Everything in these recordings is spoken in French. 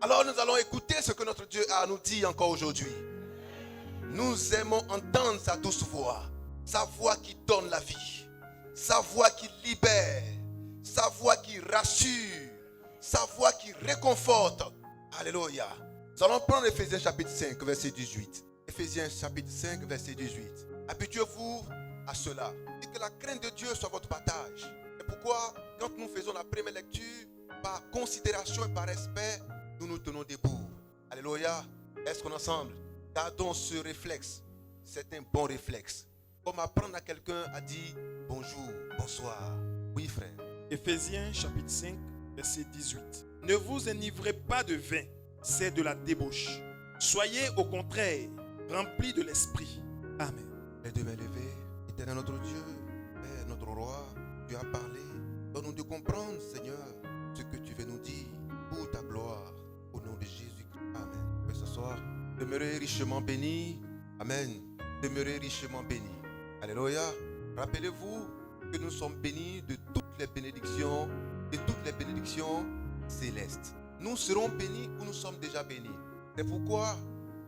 Alors nous allons écouter ce que notre Dieu a à nous dire encore aujourd'hui. Nous aimons entendre sa douce voix, sa voix qui donne la vie, sa voix qui libère, sa voix qui rassure, sa voix qui réconforte. Alléluia. Nous allons prendre Ephésiens chapitre 5, verset 18. Ephésiens chapitre 5, verset 18. Habituez-vous à cela. Et que la crainte de Dieu soit votre partage. Et pourquoi, quand nous faisons la première lecture, par considération et par respect, nous nous tenons debout. Alléluia. Est-ce qu'on est ensemble? Gardons ce réflexe. C'est un bon réflexe. Comme apprendre à quelqu'un à dire bonjour, bonsoir. Oui, frère. Ephésiens chapitre 5, verset 18. Ne vous enivrez pas de vin, c'est de la débauche. Soyez au contraire remplis de l'esprit. Amen. Les deux mains levées. Éternel notre Dieu, Père, notre roi, tu as parlé. Donne-nous de comprendre, Seigneur, ce que tu veux nous dire pour ta gloire. Au nom de Jésus-Christ. Amen. Et ce soir, demeurez richement bénis. Amen. Demeurez richement bénis. Alléluia. Rappelez-vous que nous sommes bénis de toutes les bénédictions, célestes. Nous serons bénis où nous sommes déjà bénis. C'est pourquoi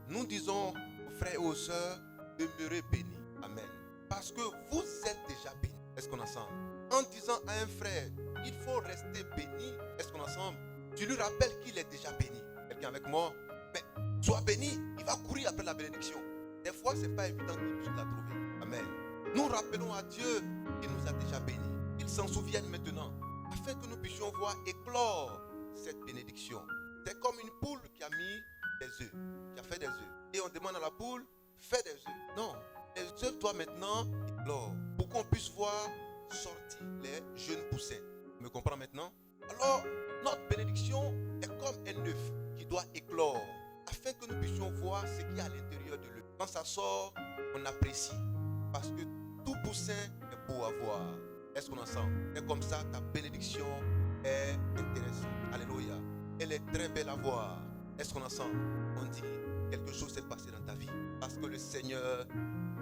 nous disons aux frères et aux sœurs, demeurez bénis. Amen. Parce que vous êtes déjà bénis. Est-ce qu'on est ensemble? En disant à un frère, il faut rester béni. Est-ce qu'on est ensemble? Tu lui rappelles qu'il est déjà béni. Quelqu'un avec moi? Mais sois béni, il va courir après la bénédiction. Des fois, ce n'est pas évident qu'il puisse la trouver. Amen. Nous rappelons à Dieu qu'il nous a déjà bénis. Qu'il s'en souvienne maintenant, afin que nous puissions voir éclore cette bénédiction. C'est comme une poule qui a mis des œufs, qui a fait des œufs. Et on demande à la poule, fais des œufs. Non, les œufs doivent maintenant éclore, pour qu'on puisse voir sortir les jeunes poussins. Tu me comprends maintenant? Alors, notre bénédiction est comme un œuf qui doit éclore, afin que nous puissions voir ce qu'il y a à l'intérieur de l'œuf. Quand ça sort, on apprécie, parce que tout poussin est beau à voir. Est-ce qu'on est ensemble? Et comme ça, ta bénédiction est intéressante. Alléluia. Elle est très belle à voir. Est-ce qu'on est ensemble? On dit, quelque chose s'est passé dans ta vie, parce que le Seigneur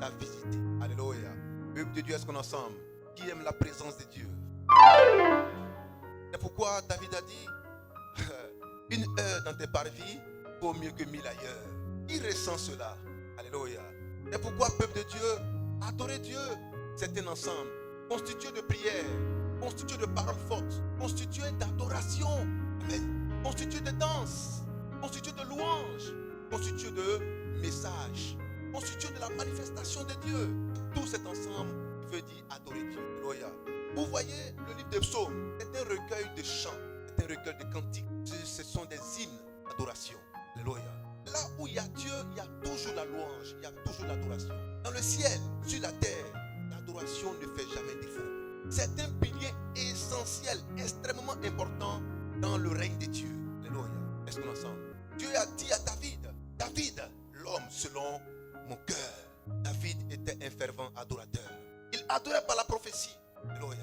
t'a visité. Alléluia. Peuple de Dieu, est-ce qu'on est ensemble? Qui aime la présence de Dieu? C'est pourquoi David a dit, une heure dans tes parvis vaut mieux que 1000 ailleurs. Il ressent cela. Alléluia. C'est pourquoi, peuple de Dieu, adorer Dieu, c'est un ensemble constitué de prières, constitué de paroles fortes, constitué d'adoration, amen, constitué de danse, constitué de louanges, constitué de messages, constitué de la manifestation de Dieu. Tout cet ensemble veut dire adorer Dieu. Alléluia. Vous voyez, le livre des psaumes, c'est un recueil de chants, c'est un recueil de cantiques. Ce sont des hymnes d'adoration. Alléluia. Là où il y a Dieu, il y a toujours la louange, il y a toujours l'adoration. Dans le ciel, sur la terre, l'adoration ne fait jamais défaut. C'est un pilier essentiel, extrêmement important dans le règne de Dieu. Alléluia. Est-ce qu'on est ensemble? Dieu a dit à David, David, l'homme selon mon cœur. David était un fervent adorateur. Il adorait par la prophétie. Alléluia.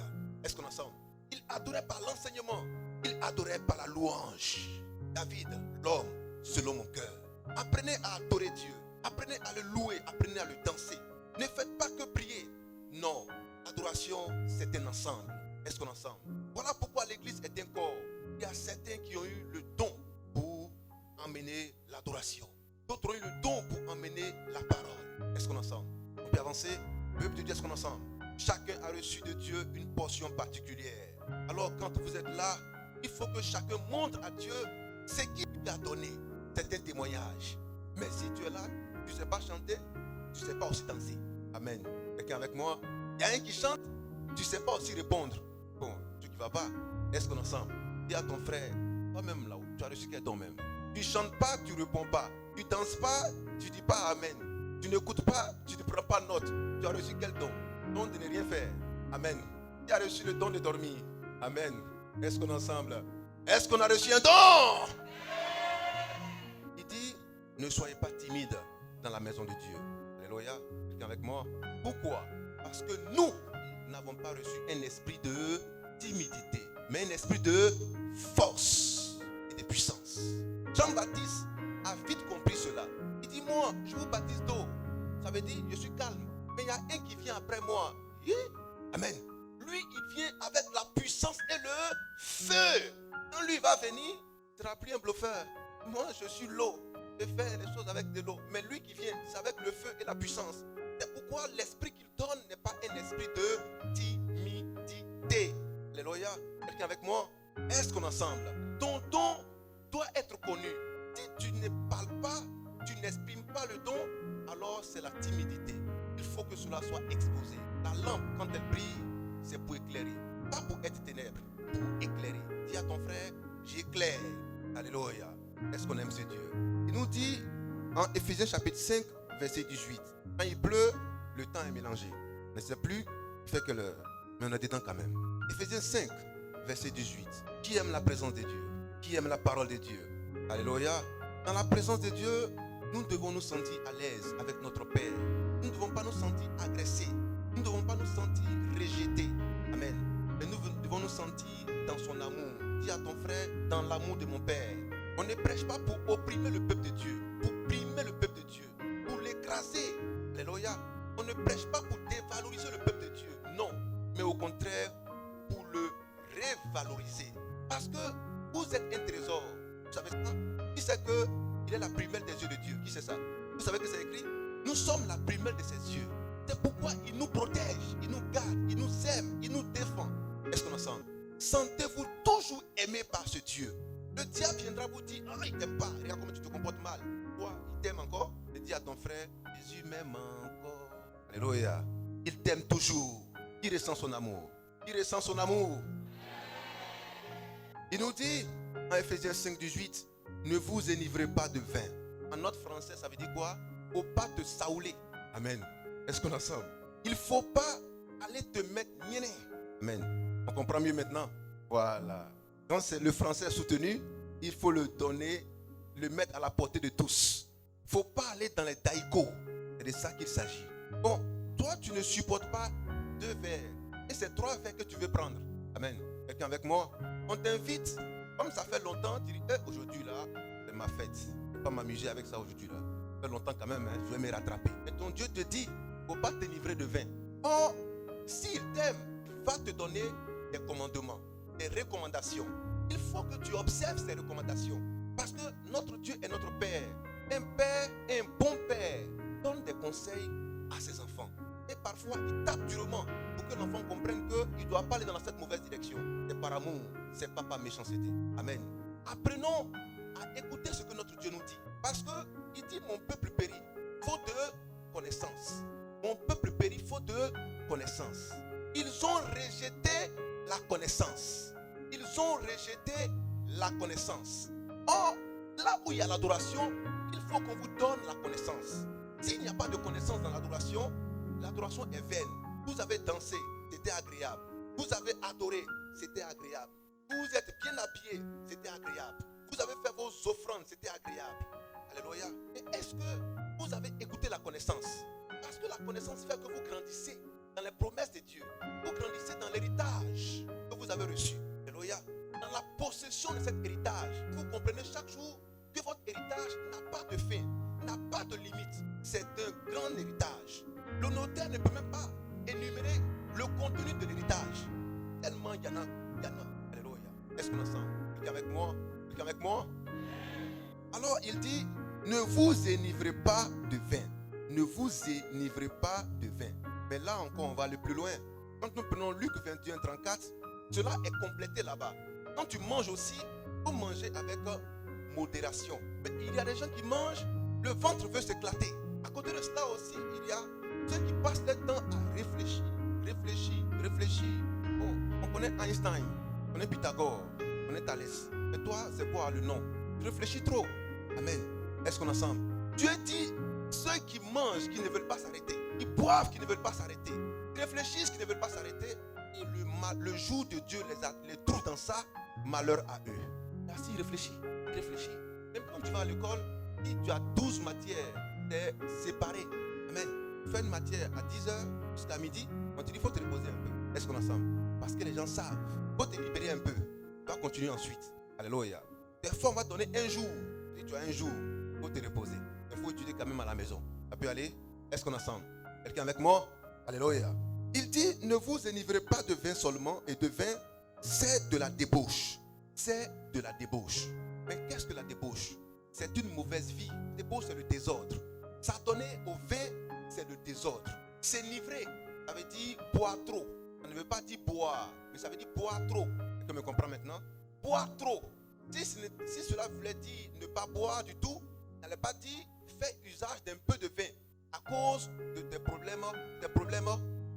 Est-ce qu'on est ensemble? Il adorait par l'enseignement. Il adorait par la louange. David, l'homme selon mon cœur. Apprenez à adorer Dieu. Apprenez à le louer. Apprenez à le danser. Ne faites pas que prier. Non. L'adoration, c'est un ensemble. Est-ce qu'on est ensemble? Voilà pourquoi l'église est un corps. Il y a certains qui ont eu le don pour emmener l'adoration. D'autres ont eu le don pour emmener la parole. Est-ce qu'on est ensemble? On peut avancer? Peuple de Dieu, est-ce qu'on est ensemble? Chacun a reçu de Dieu une portion particulière. Alors quand vous êtes là, il faut que chacun montre à Dieu ce qu'il lui a donné. C'est un témoignage. Mais si tu es là, tu ne sais pas chanter, tu ne sais pas aussi danser. Amen. Quelqu'un avec moi? Il y a un qui chante, tu ne sais pas aussi répondre. Bon, tu ne vas pas. Est-ce qu'on est ensemble? Dis à ton frère, toi-même là-haut, tu as reçu quel don même? Tu ne chantes pas, tu ne réponds pas. Tu ne danses pas, tu ne dis pas Amen. Tu n'écoutes pas, tu ne prends pas note. Tu as reçu quel don? Don de ne rien faire. Amen. Tu as reçu le don de dormir. Amen. Est-ce qu'on est ensemble? Est-ce qu'on a reçu un don? Il dit, ne soyez pas timide dans la maison de Dieu. Alléluia. Quelqu'un avec moi? Pourquoi? Parce que nous n'avons pas reçu un esprit de timidité, mais un esprit de force et de puissance. Jean-Baptiste a vite compris cela. Il dit, moi, je vous baptise d'eau. Ça veut dire, je suis calme. Mais il y a un qui vient après moi. Amen. Lui, il vient avec la puissance et le feu. Quand lui va venir, ce sera plus un bluffeur. Moi, je suis l'eau. Je fais les choses avec de l'eau. Mais lui qui vient, c'est avec le feu et la puissance. C'est pourquoi l'esprit qu'il donne n'est pas un esprit de timidité. Alléluia. Quelqu'un avec moi? Est-ce qu'on est ensemble? Ton don doit être connu. Si tu ne parles pas, tu n'exprimes pas le don, alors c'est la timidité. Il faut que cela soit exposé. La lampe, quand elle brille, c'est pour éclairer. Pas pour être ténèbres, pour éclairer. Dis à ton frère, j'éclaire. Alléluia. Est-ce qu'on aime ce Dieu? Il nous dit en Éphésiens chapitre 5, verset 18. Quand il pleut, le temps est mélangé. Ne sait plus, il fait que l'heure. Mais on est dedans quand même. Éphésiens 5, verset 18. Qui aime la présence de Dieu? Qui aime la parole de Dieu? Alléluia. Dans la présence de Dieu, nous devons nous sentir à l'aise avec notre Père. Nous ne devons pas nous sentir agressés. Nous ne devons pas nous sentir rejetés. Amen. Mais nous devons nous sentir dans son amour. Dis à ton frère, dans l'amour de mon Père. On ne prêche pas pour opprimer le peuple de Dieu, pour brimer le peuple de Dieu, pour l'écraser. Alléluia. On ne prêche pas pour dévaloriser le peuple de Dieu. Non. Mais au contraire, pour le révaloriser. Parce que vous êtes un trésor. Vous savez ça? Qui sait qu'il est la primelle des yeux de Dieu? Qui sait ça? Vous savez que c'est écrit? Nous sommes la primelle de ses yeux. C'est pourquoi il nous protège, il nous garde, il nous aime, il nous défend. Est-ce qu'on est ensemble? Sentez-vous toujours aimé par ce Dieu. Le diable viendra vous dire, ah, il ne t'aime pas, regarde comment tu te comportes mal. Toi, il t'aime encore. Et dis à ton frère, Jésus m'aime encore. Alléluia. Il t'aime toujours. Il ressent son amour. Il ressent son amour. Il nous dit, en Éphésiens 5, 18, ne vous enivrez pas de vin. En notre français, ça veut dire quoi? Il ne faut pas te saouler. Amen. Est-ce qu'on est ensemble? Il ne faut pas aller te mettre niainé. Amen. On comprend mieux maintenant? Voilà. Quand c'est le français soutenu, il faut le donner, le mettre à la portée de tous. Il ne faut pas aller dans les daïkos. C'est de ça qu'il s'agit. Bon, toi, tu ne supportes pas 2 verres. Et c'est 3 verres que tu veux prendre. Amen. Quelqu'un avec moi? On t'invite. Comme ça fait longtemps, tu dis, aujourd'hui là, c'est ma fête. Je ne vais pas m'amuser avec ça aujourd'hui là. Ça fait longtemps quand même, hein, je vais me rattraper. Et ton Dieu te dit, il ne faut pas t'enivrer de vin. Or, s'il t'aime, il va te donner des commandements, des recommandations. Il faut que tu observes ces recommandations. Parce que notre Dieu est notre Père. Un père, un bon père, donne des conseils à ses enfants. Et parfois, il tape durement pour que l'enfant comprenne qu'il ne doit pas aller dans cette mauvaise direction. C'est par amour, c'est pas par méchanceté. Amen. Apprenons à écouter ce que notre Dieu nous dit. Parce qu'il dit, mon peuple périt, faute de connaissance. Mon peuple périt, faute de connaissance. Ils ont rejeté la connaissance. Ils ont rejeté la connaissance. Or, là où il y a l'adoration, il faut qu'on vous donne la connaissance. S'il n'y a pas de connaissance dans l'adoration, l'adoration est vaine. Vous avez dansé, c'était agréable. Vous avez adoré, c'était agréable. Vous êtes bien habillé, c'était agréable. Vous avez fait vos offrandes, c'était agréable. Alléluia. Mais est-ce que vous avez écouté la connaissance? Parce que la connaissance fait que vous grandissez dans les promesses de Dieu. Vous grandissez dans l'héritage que vous avez reçu. Alléluia. Dans la possession de cet héritage. Vous comprenez chaque jour que votre héritage n'a pas de fin, n'a pas de limite. C'est un grand héritage. Le notaire ne peut même pas énumérer le contenu de l'héritage. Tellement il y en a. Alléluia. Est-ce qu'on est ensemble? Quelqu'un avec moi? Quelqu'un avec moi? Alors il dit, ne vous enivrez pas de vin. Ne vous enivrez pas de vin. Mais là encore, on va aller plus loin. Quand nous prenons Luc 21, 34, cela est complété là-bas. Quand tu manges aussi, il faut manger avec modération. Mais il y a des gens qui mangent, le ventre veut s'éclater. À côté de cela aussi, il y a ceux qui passent leur temps à réfléchir. Bon, on connaît Einstein, on connaît Pythagore, on connaît Thalès. Et toi, c'est quoi le nom? Tu réfléchis trop. Amen. Est-ce qu'on est ensemble? Dieu dit, ceux qui mangent, qui ne veulent pas s'arrêter, ils boivent, qui ne veulent pas s'arrêter, ils réfléchissent, qui ne veulent pas s'arrêter, et le jour de Dieu les trouve dans ça, malheur à eux. Là, s'il réfléchit. Même quand tu vas à l'école, si tu as 12 matières, c'est séparé. Amen. Tu fais une matière à 10h jusqu'à midi, on te dit, il faut te reposer un peu. Est-ce qu'on est ensemble? Parce que les gens savent. Il faut te libérer un peu. Tu vas continuer ensuite. Alléluia. Des fois, on va te donner un jour. Si tu as un jour, il faut te reposer. Il faut étudier quand même à la maison. Ça peut aller? Est-ce qu'on est ensemble? Quelqu'un avec moi? Alléluia. Il dit, ne vous enivrez pas de vin seulement, et de vin, c'est de la débauche. C'est de la débauche. Mais qu'est-ce que la débauche? C'est une mauvaise vie. Débauche, c'est le désordre. S'adonner au vin, c'est le désordre. S'enivrer, ça veut dire boire trop. Ça ne veut pas dire boire, mais ça veut dire boire trop. Est-ce que me comprend maintenant? Boire trop. Si cela voulait dire ne pas boire du tout, elle n'a pas dit fais usage d'un peu de vin à cause de tes problèmes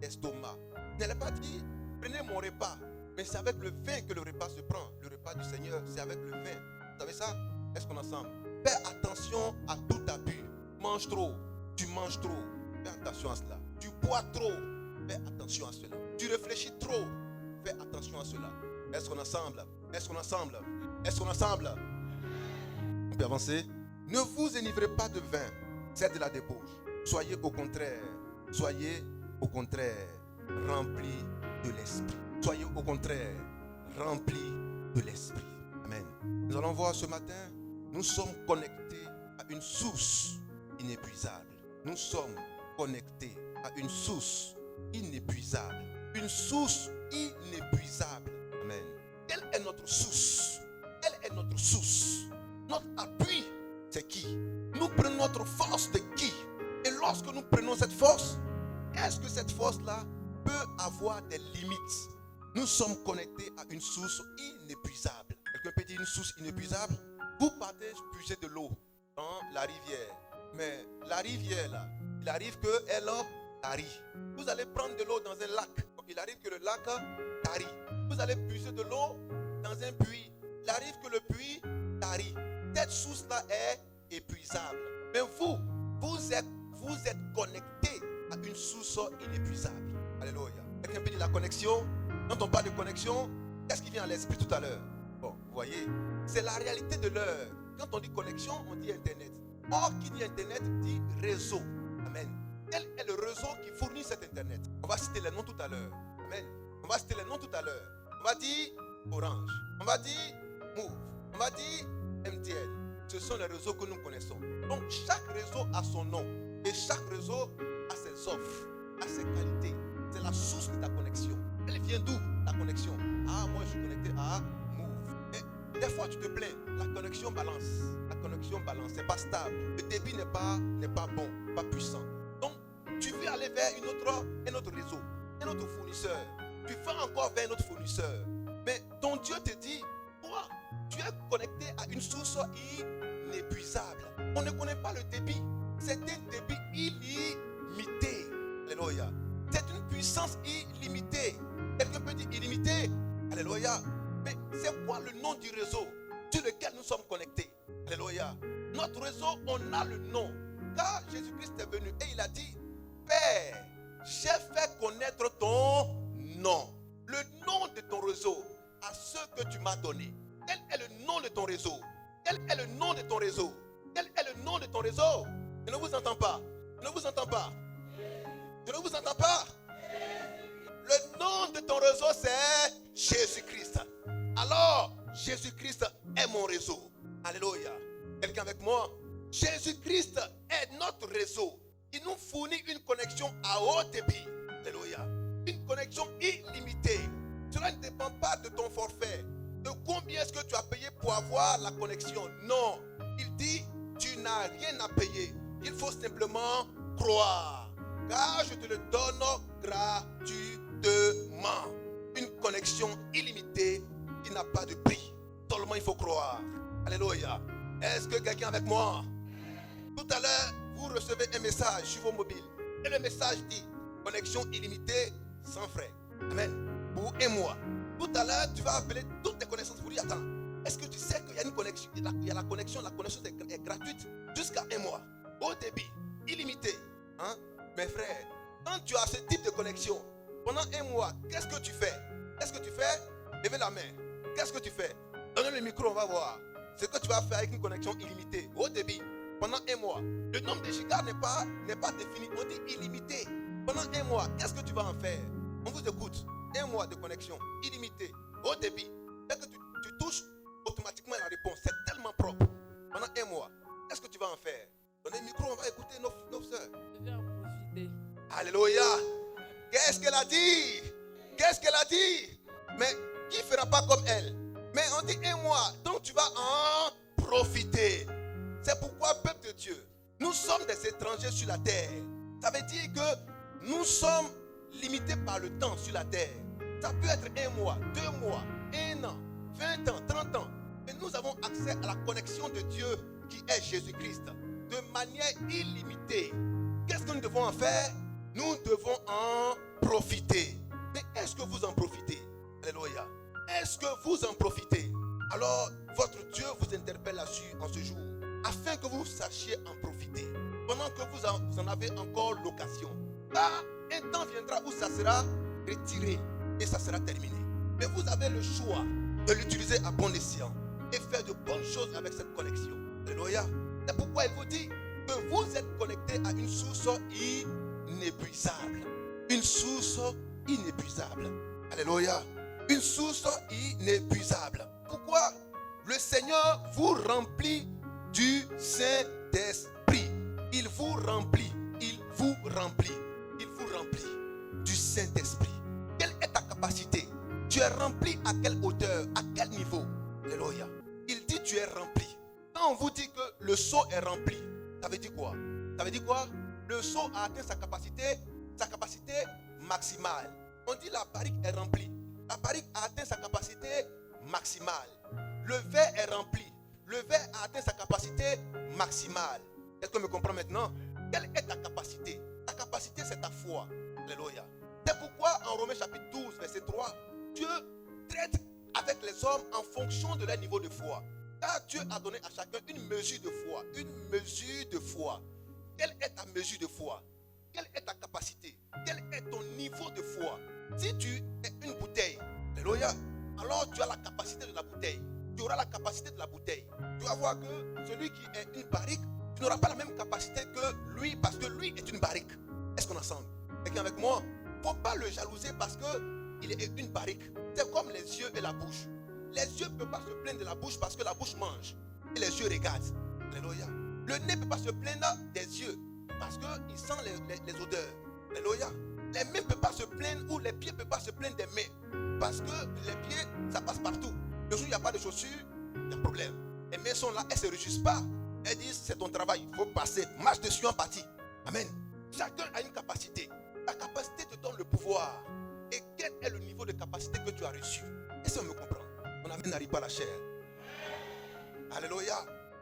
d'estomac. Elle n'a pas dit prenez mon repas, mais c'est avec le vin que le repas se prend. Le repas du Seigneur, c'est avec le vin. Vous savez ça? Est-ce qu'on est ensemble? Fais attention à tout abus. Mange trop, tu manges trop. Fais attention à cela. Tu bois trop, fais attention à cela. Tu réfléchis trop, fais attention à cela. Est-ce qu'on est ensemble? Est-ce qu'on est ensemble? Est-ce qu'on est ensemble? On peut avancer. Ne vous enivrez pas de vin, c'est de la débauche. Soyez au contraire remplis de l'esprit. Soyez au contraire remplis de l'esprit. Amen. Nous allons voir ce matin, nous sommes connectés à une source inépuisable. Nous sommes connectés à une source inépuisable. Une source inépuisable. Amen. Quelle est notre source? Quelle est notre source? Notre appui, c'est qui? Nous prenons notre force de qui? Et lorsque nous prenons cette force, est-ce que cette force-là peut avoir des limites? Nous sommes connectés à une source inépuisable. Quelqu'un peut dire une source inépuisable? Vous partez puiser de l'eau dans la rivière. Mais la rivière là, il arrive qu'elle tarit. Vous allez prendre de l'eau dans un lac. Il arrive que le lac tarit. Vous allez puiser de l'eau dans un puits. Il arrive que le puits tarit. Cette source-là est épuisable. Mais vous êtes connecté à une source inépuisable. Alléluia. Quelqu'un peut dire la connexion. Quand on parle de connexion, qu'est-ce qui vient à l'esprit tout à l'heure? Bon, vous voyez, c'est la réalité de l'heure. Quand on dit connexion, on dit Internet. Or, qui dit Internet dit réseau. Amen. Quel est le réseau qui fournit cet Internet? On va citer les noms tout à l'heure. Amen. On va citer les noms tout à l'heure. On va dire Orange. On va dire Move. On va dire MTN. Ce sont les réseaux que nous connaissons. Donc, chaque réseau a son nom. Et chaque réseau a ses offres, a ses qualités. C'est la source de ta connexion. Elle vient d'où, ta connexion? Ah, moi je suis connecté à Move. Et des fois tu te plains, la connexion balance. La connexion balance, c'est pas stable. Le débit n'est pas bon, pas puissant. Donc, tu veux aller vers un autre réseau, un autre fournisseur. Tu vas encore vers un autre fournisseur. Mais ton Dieu te dit, toi, tu es connecté à une source inépuisable. On ne connaît pas le débit. C'est un débit illimité. Alléluia. C'est une puissance illimitée. Quelqu'un peut dire illimité. Alléluia. Mais c'est quoi le nom du réseau sur lequel nous sommes connectés? Alléluia. Notre réseau, on a le nom. Car Jésus-Christ est venu et il a dit, Père, j'ai fait connaître ton nom. Le nom de ton réseau à ceux que tu m'as donné. Quel est le nom de ton réseau? Quel est le nom de ton réseau? Quel est le nom de ton réseau? Je ne vous entends pas. Je ne vous entends pas. Je ne vous entends pas. Le nom de ton réseau, c'est Jésus-Christ. Alors, Jésus-Christ est mon réseau. Alléluia. Quelqu'un avec moi? Jésus-Christ est notre réseau. Il nous fournit une connexion à haut débit. Alléluia. Une connexion illimitée. Cela ne dépend pas de ton forfait. De combien est-ce que tu as payé pour avoir la connexion? Non. Il dit, tu n'as rien à payer. Il faut simplement croire. Car je te le donne gratuitement. Une connexion illimitée qui n'a pas de prix. Seulement il faut croire. Alléluia. Est-ce que quelqu'un avec moi? Tout à l'heure, vous recevez un message sur vos mobiles. Et le message dit, connexion illimitée sans frais. Amen. Pour un mois. Tout à l'heure, tu vas appeler toutes tes connaissances pour dire, attends, est-ce que tu sais qu'il y a une connexion? Il y a la connexion est gratuite jusqu'à un mois. Au débit, illimité. Hein? Mes frères, quand tu as ce type de connexion, pendant un mois, qu'est-ce que tu fais? Qu'est-ce que tu fais? Levez la main. Qu'est-ce que tu fais? Donnez le micro, on va voir. Ce que tu vas faire avec une connexion illimitée, au débit, pendant un mois. Le nombre de gigas n'est pas défini, on dit illimité. Pendant un mois, qu'est-ce que tu vas en faire? On vous écoute. Un mois de connexion illimitée, au débit. Dès que tu touches, automatiquement la réponse. C'est tellement propre. Pendant un mois, qu'est-ce que tu vas en faire? Donnez le micro, on va écouter nos soeurs. Je vais en profiter. Alléluia. Qu'est-ce qu'elle a dit? Qu'est-ce qu'elle a dit? Mais qui ne fera pas comme elle? Mais on dit un mois, donc tu vas en profiter. C'est pourquoi, peuple de Dieu, nous sommes des étrangers sur la terre. Ça veut dire que nous sommes limités par le temps sur la terre. Ça peut être un mois, 2 mois, 1 an, 20 ans, 30 ans. Mais nous avons accès à la connexion de Dieu qui est Jésus-Christ de manière illimitée. Qu'est-ce que nous devons en faire? Nous devons en profiter. Mais est-ce que vous en profitez? Alléluia. Est-ce que vous en profitez? Alors, votre Dieu vous interpelle là-dessus en ce jour, afin que vous sachiez en profiter, pendant que vous en avez encore l'occasion. Car un temps viendra où ça sera retiré et ça sera terminé. Mais vous avez le choix de l'utiliser à bon escient et faire de bonnes choses avec cette connexion. Alléluia. C'est pourquoi il vous dit que vous êtes connecté à une source inépuisable. Une source inépuisable. Alléluia. Une source inépuisable. Pourquoi? Le Seigneur vous remplit du Saint-Esprit. Il vous remplit. Il vous remplit. Il vous remplit du Saint-Esprit. Quelle est ta capacité? Tu es rempli à quelle hauteur? À quel niveau? Alléluia. Il dit tu es rempli. Quand on vous dit que le seau est rempli, ça veut dire quoi? Ça veut dire quoi? Le seau a atteint sa capacité maximale. On dit la barrique est remplie. La barrique a atteint sa capacité maximale. Le verre est rempli. Le verre a atteint sa capacité maximale. Est-ce que tu me comprends maintenant? Quelle est ta capacité? Ta capacité, c'est ta foi. Alléluia. C'est pourquoi en Romains chapitre 12, verset 3, Dieu traite avec les hommes en fonction de leur niveau de foi. Car Dieu a donné à chacun une mesure de foi. Une mesure de foi. Quelle est ta mesure de foi? Quelle est ta capacité? Quel est ton niveau de foi? Si tu es une bouteille, alléluia, alors tu as la capacité de la bouteille. Tu auras la capacité de la bouteille. Tu vas voir que celui qui est une barrique, tu n'auras pas la même capacité que lui, parce que lui est une barrique. Est-ce qu'on est ensemble? Quelqu'un avec moi? Il ne faut pas le jalouser parce qu'il est une barrique. C'est comme les yeux et la bouche. Les yeux ne peuvent pas se plaindre de la bouche parce que la bouche mange. Et les yeux regardent. Alléluia. Le nez ne peut pas se plaindre des yeux parce qu'il sent les odeurs. Alléluia. Les mains ne peuvent pas se plaindre ou les pieds ne peuvent pas se plaindre des mains. Parce que les pieds, ça passe partout. Le jour où il n'y a pas de chaussures, il y a problème. Les mains sont là, elles ne se réjouissent pas. Elles disent, c'est ton travail, il faut passer. Marche dessus en partie. Amen. Chacun a une capacité. Ta capacité te donne le pouvoir. Et quel est le niveau de capacité que tu as reçu? Est-ce qu'on me comprend? On n'amène n'arrive pas à la chair. Alléluia.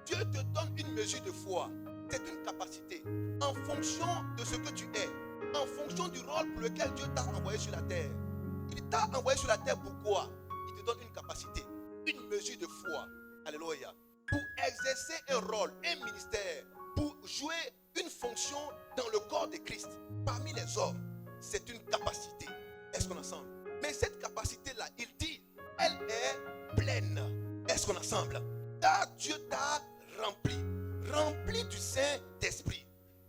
Dieu te donne une mesure de foi. C'est une capacité. En fonction de ce que tu es. En fonction du rôle pour lequel Dieu t'a envoyé sur la terre. Il t'a envoyé sur la terre pourquoi? Il te donne une capacité. Une mesure de foi. Alléluia. Pour exercer un rôle, un ministère. Pour jouer une fonction dans le corps de Christ. Parmi les hommes. C'est une capacité. Est-ce qu'on est ensemble? Mais cette capacité-là, il dit, elle est pleine. Est-ce qu'on est ensemble? Car Dieu t'a rempli. Rempli du Saint-Esprit.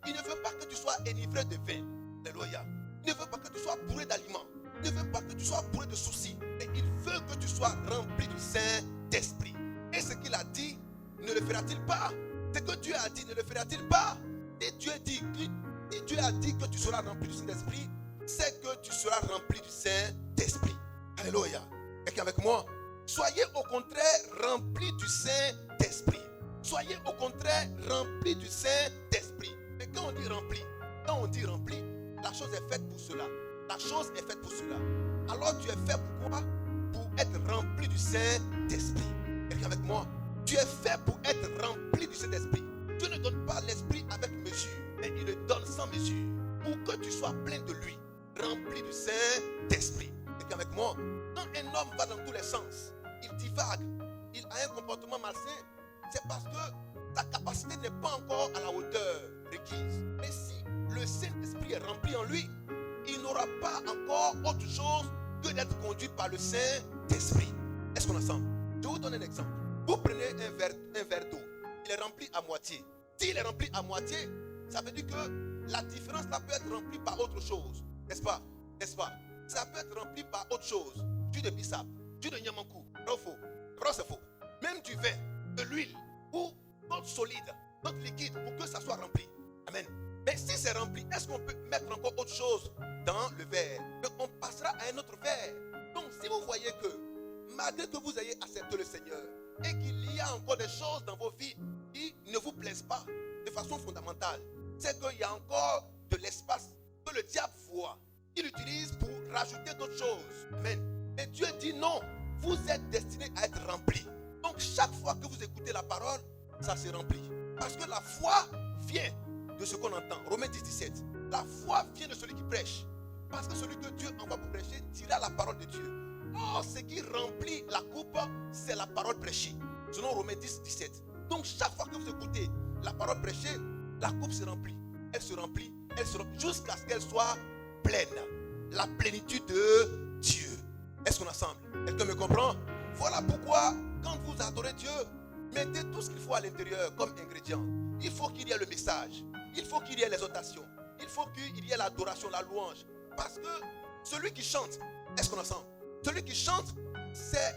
Il ne veut pas que tu sois enivré de vin. Alléluia. Il ne veut pas que tu sois bourré d'aliments. Il ne veut pas que tu sois bourré de soucis. Mais il veut que tu sois rempli du Saint-Esprit. Et ce qu'il a dit, ne le fera-t-il pas? Ce que Dieu a dit, ne le fera-t-il pas? Et Dieu a dit que tu seras rempli du Saint-Esprit, c'est que tu seras rempli du Saint-Esprit. Alléluia. Quelqu'un avec moi? Soyez au contraire remplis du Saint-Esprit. Soyez au contraire remplis du Saint-Esprit. Mais quand on dit rempli, la chose est faite pour cela. La chose est faite pour cela. Alors tu es fait pour quoi? Pour être rempli du Saint-Esprit. Quelqu'un avec moi? Tu es fait pour être rempli du Saint-Esprit. Dieu ne donne pas l'Esprit avec mesure, mais il le donne sans mesure. Pour que tu sois plein de lui, rempli du Saint-Esprit. Quelqu'un avec moi? Quand un homme va dans tous les sens, il divague, il a un comportement malsain, c'est parce que sa capacité n'est pas encore à la hauteur requise. Mais si le Saint-Esprit est rempli en lui, il n'aura pas encore autre chose que d'être conduit par le Saint-Esprit. Est-ce qu'on est ensemble? Je vous donne un exemple. Vous prenez un verre d'eau, il est rempli à moitié. S'il est rempli à moitié, ça veut dire que la différence là peut être remplie par autre chose. N'est-ce pas? N'est-ce pas? Ça peut être rempli par autre chose. Du de bissap, du de nyamankou, c'est faux. Même du vin, de l'huile ou d'autres solides, d'autres liquides pour que ça soit rempli. Amen. Mais si c'est rempli, est-ce qu'on peut mettre encore autre chose dans le verre? Donc on passera à un autre verre. Donc si vous voyez que malgré que vous ayez accepté le Seigneur et qu'il y a encore des choses dans vos vies qui ne vous plaisent pas de façon fondamentale, c'est qu'il y a encore de l'espace que le diable voit. Il utilise pour rajouter d'autres choses. Amen. Mais Dieu dit non, vous êtes destinés à être remplis. Donc chaque fois que vous écoutez la parole, ça se remplit. Parce que la foi vient de ce qu'on entend. Romains 10, 17. La foi vient de celui qui prêche. Parce que celui que Dieu envoie pour prêcher dira la parole de Dieu. Or, ce qui remplit la coupe, c'est la parole prêchée. Selon Romains 10, 17. Donc chaque fois que vous écoutez la parole prêchée, la coupe se remplit. Elle se remplit. Elle se remplit jusqu'à ce qu'elle soit pleine. La plénitude de Dieu. Est-ce qu'on assemble? Quelqu'un me comprend? Voilà pourquoi, quand vous adorez Dieu, mettez tout ce qu'il faut à l'intérieur comme ingrédient. Il faut qu'il y ait le message. Il faut qu'il y ait l'exhortation. Il faut qu'il y ait l'adoration, la louange. Parce que celui qui chante, est-ce qu'on assemble? Celui qui chante, c'est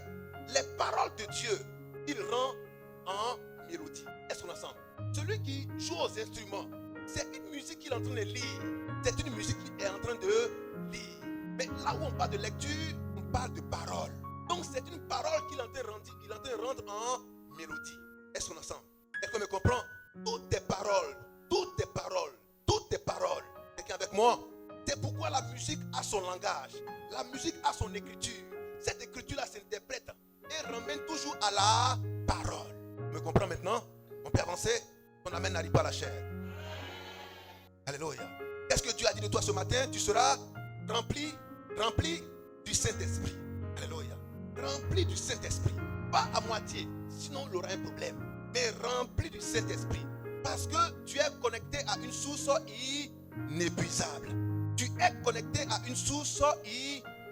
les paroles de Dieu qu'il rend en mélodie. Est-ce qu'on assemble? Celui qui joue aux instruments, c'est une musique qu'il est en train de lire. C'est une musique qu'il est en train de lire. Mais là où on parle de lecture, on parle de parole. Donc c'est une parole qu'il est en train de rendre en mélodie. Est-ce qu'on assemble? Est-ce qu'on me comprend? Toutes tes paroles, toutes tes paroles, toutes tes paroles. Quelqu'un avec moi? C'est pourquoi la musique a son langage. La musique a son écriture. Cette écriture-là s'interprète et ramène toujours à la parole. On me comprend maintenant? On peut avancer? On amène n'arrive pas à la chair. Alléluia. Qu'est-ce que Dieu a dit de toi ce matin? Tu seras rempli du Saint-Esprit. Alléluia. Rempli du Saint-Esprit. Pas à moitié, sinon il aura un problème. Mais rempli du Saint-Esprit. Parce que tu es connecté à une source inépuisable. Tu es connecté à une source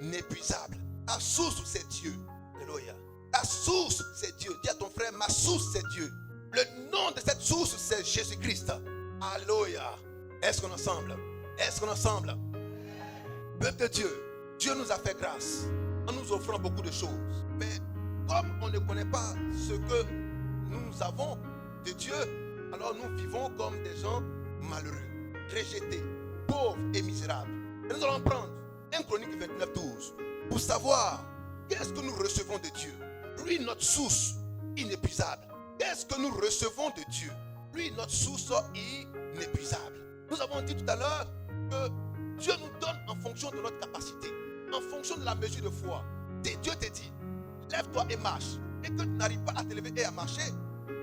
inépuisable. Ta source, c'est Dieu. Alléluia. Ta source, c'est Dieu. Dis à ton frère, ma source, c'est Dieu. Le nom de cette source, c'est Jésus-Christ. Alléluia. Est-ce qu'on ensemble? Est-ce qu'on ensemble? Peuple de Dieu, Dieu nous a fait grâce en nous offrant beaucoup de choses. Mais comme on ne connaît pas ce que nous avons de Dieu, alors nous vivons comme des gens malheureux, rejetés, pauvres et misérables. Et nous allons prendre 1 Chronique 29, 12 pour savoir qu'est-ce que nous recevons de Dieu. Lui, notre source inépuisable. Qu'est-ce que nous recevons de Dieu? Lui, notre source inépuisable. Nous avons dit tout à l'heure que Dieu nous donne en fonction de notre capacité, en fonction de la mesure de foi. Si Dieu te dit, lève-toi et marche, et que tu n'arrives pas à te lever et à marcher,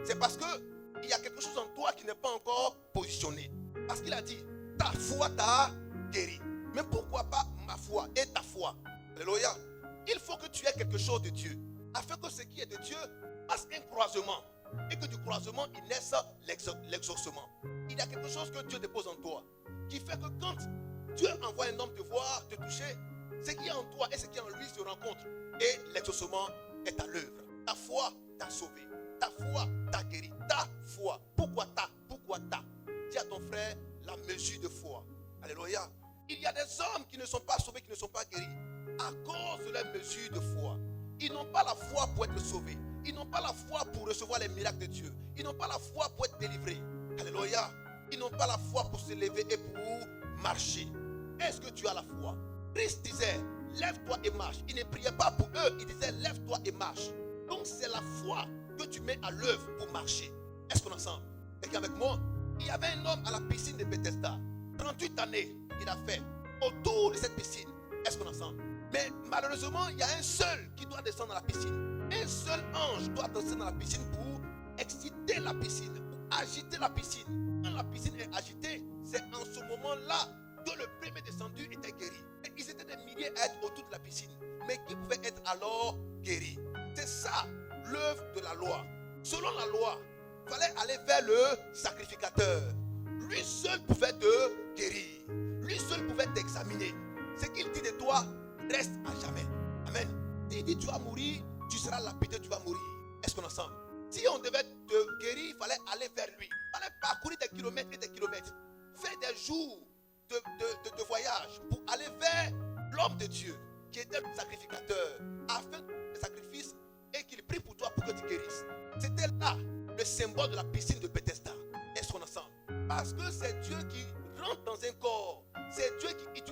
c'est parce qu'il y a quelque chose en toi qui n'est pas encore positionné. Parce qu'il a dit, ta foi t'a guéri. Mais pourquoi pas ma foi et ta foi? Alléluia. Il faut que tu aies quelque chose de Dieu, afin que ce qui est de Dieu fasse un croisement. Et que du croisement, il naisse l'exaucement. Il y a quelque chose que Dieu dépose en toi, qui fait que quand Dieu envoie un homme te voir, te toucher, ce qui est en toi et ce qui est en lui se rencontrent. Et l'exaucement est à l'œuvre. Ta foi t'a sauvé. Ta foi t'a guéri. Ta foi. Pourquoi ta? Pourquoi ta? Dis à ton frère la mesure de foi. Alléluia. Il y a des hommes qui ne sont pas sauvés, qui ne sont pas guéris à cause de leur mesure de foi. Ils n'ont pas la foi pour être sauvés. Ils n'ont pas la foi pour recevoir les miracles de Dieu. Ils n'ont pas la foi pour être délivrés. Alléluia. Ils n'ont pas la foi pour se lever et pour marcher. Est-ce que tu as la foi? Christ disait, lève-toi et marche. Il ne priait pas pour eux. Il disait, lève-toi et marche. Donc c'est la foi que tu mets à l'œuvre pour marcher. Est-ce qu'on est ensemble? Quelqu'un avec moi? Il y avait un homme à la piscine de Bethesda. 38 années il a fait autour de cette piscine. Est-ce qu'on est ensemble? Mais malheureusement, il y a un seul qui doit descendre dans la piscine. Un seul ange doit descendre dans la piscine pour exciter la piscine, pour agiter la piscine. Quand la piscine est agitée, c'est en ce moment-là que le premier descendu était guéri. Et ils étaient des milliers à être autour de la piscine. Mais qui pouvait être alors guéri? C'est ça l'œuvre de la loi. Selon la loi, il fallait aller vers le sacrificateur. Lui seul pouvait te guérir. Lui seul pouvait t'examiner. Ce qu'il dit de toi reste à jamais. Amen. S'il dit tu vas mourir, tu seras lapidé, tu vas mourir. Est-ce qu'on est ensemble? Si on devait te guérir, il fallait aller vers lui. Il fallait parcourir des kilomètres et des kilomètres. Faire des jours de voyage pour aller vers l'homme de Dieu qui était le sacrificateur afin de sacrifice et qu'il prie pour toi pour que tu guérisses. C'était là le symbole de la piscine de Bethesda. Est-ce qu'on est ensemble? Parce que c'est Dieu qui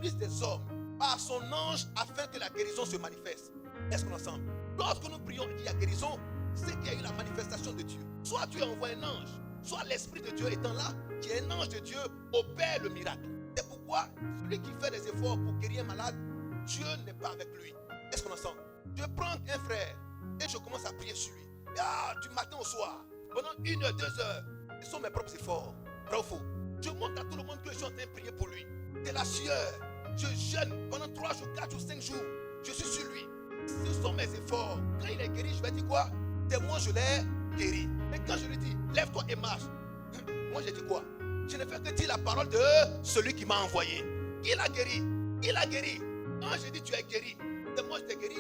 utilise des hommes par son ange afin que la guérison se manifeste. Est-ce qu'on est ensemble? Lorsque nous prions et qu'il y a guérison, c'est qu'il y a eu la manifestation de Dieu. Soit Dieu envoie un ange, soit l'Esprit de Dieu étant là, qui est un ange de Dieu, opère le miracle. C'est pourquoi celui qui fait des efforts pour guérir un malade, Dieu n'est pas avec lui. Est-ce qu'on est ensemble? Je prends un frère et je commence à prier sur lui. Du matin au soir, pendant 1 heure, 2 heures, ce sont mes propres efforts. Vrai ou faux? Je montre à tout le monde que je suis en train de prier pour lui. C'est la sueur. Je jeûne pendant 3 jours, 4 jours, 5 jours. Je suis sur lui. Ce sont mes efforts. Quand il est guéri, je vais dire quoi? C'est moi, je l'ai guéri. Mais quand je lui dis, lève-toi et marche, moi j'ai dit quoi? Je ne fais que dire la parole de celui qui m'a envoyé. Il a guéri. Il a guéri. Quand je dis tu es guéri, c'est moi je t'ai guéri.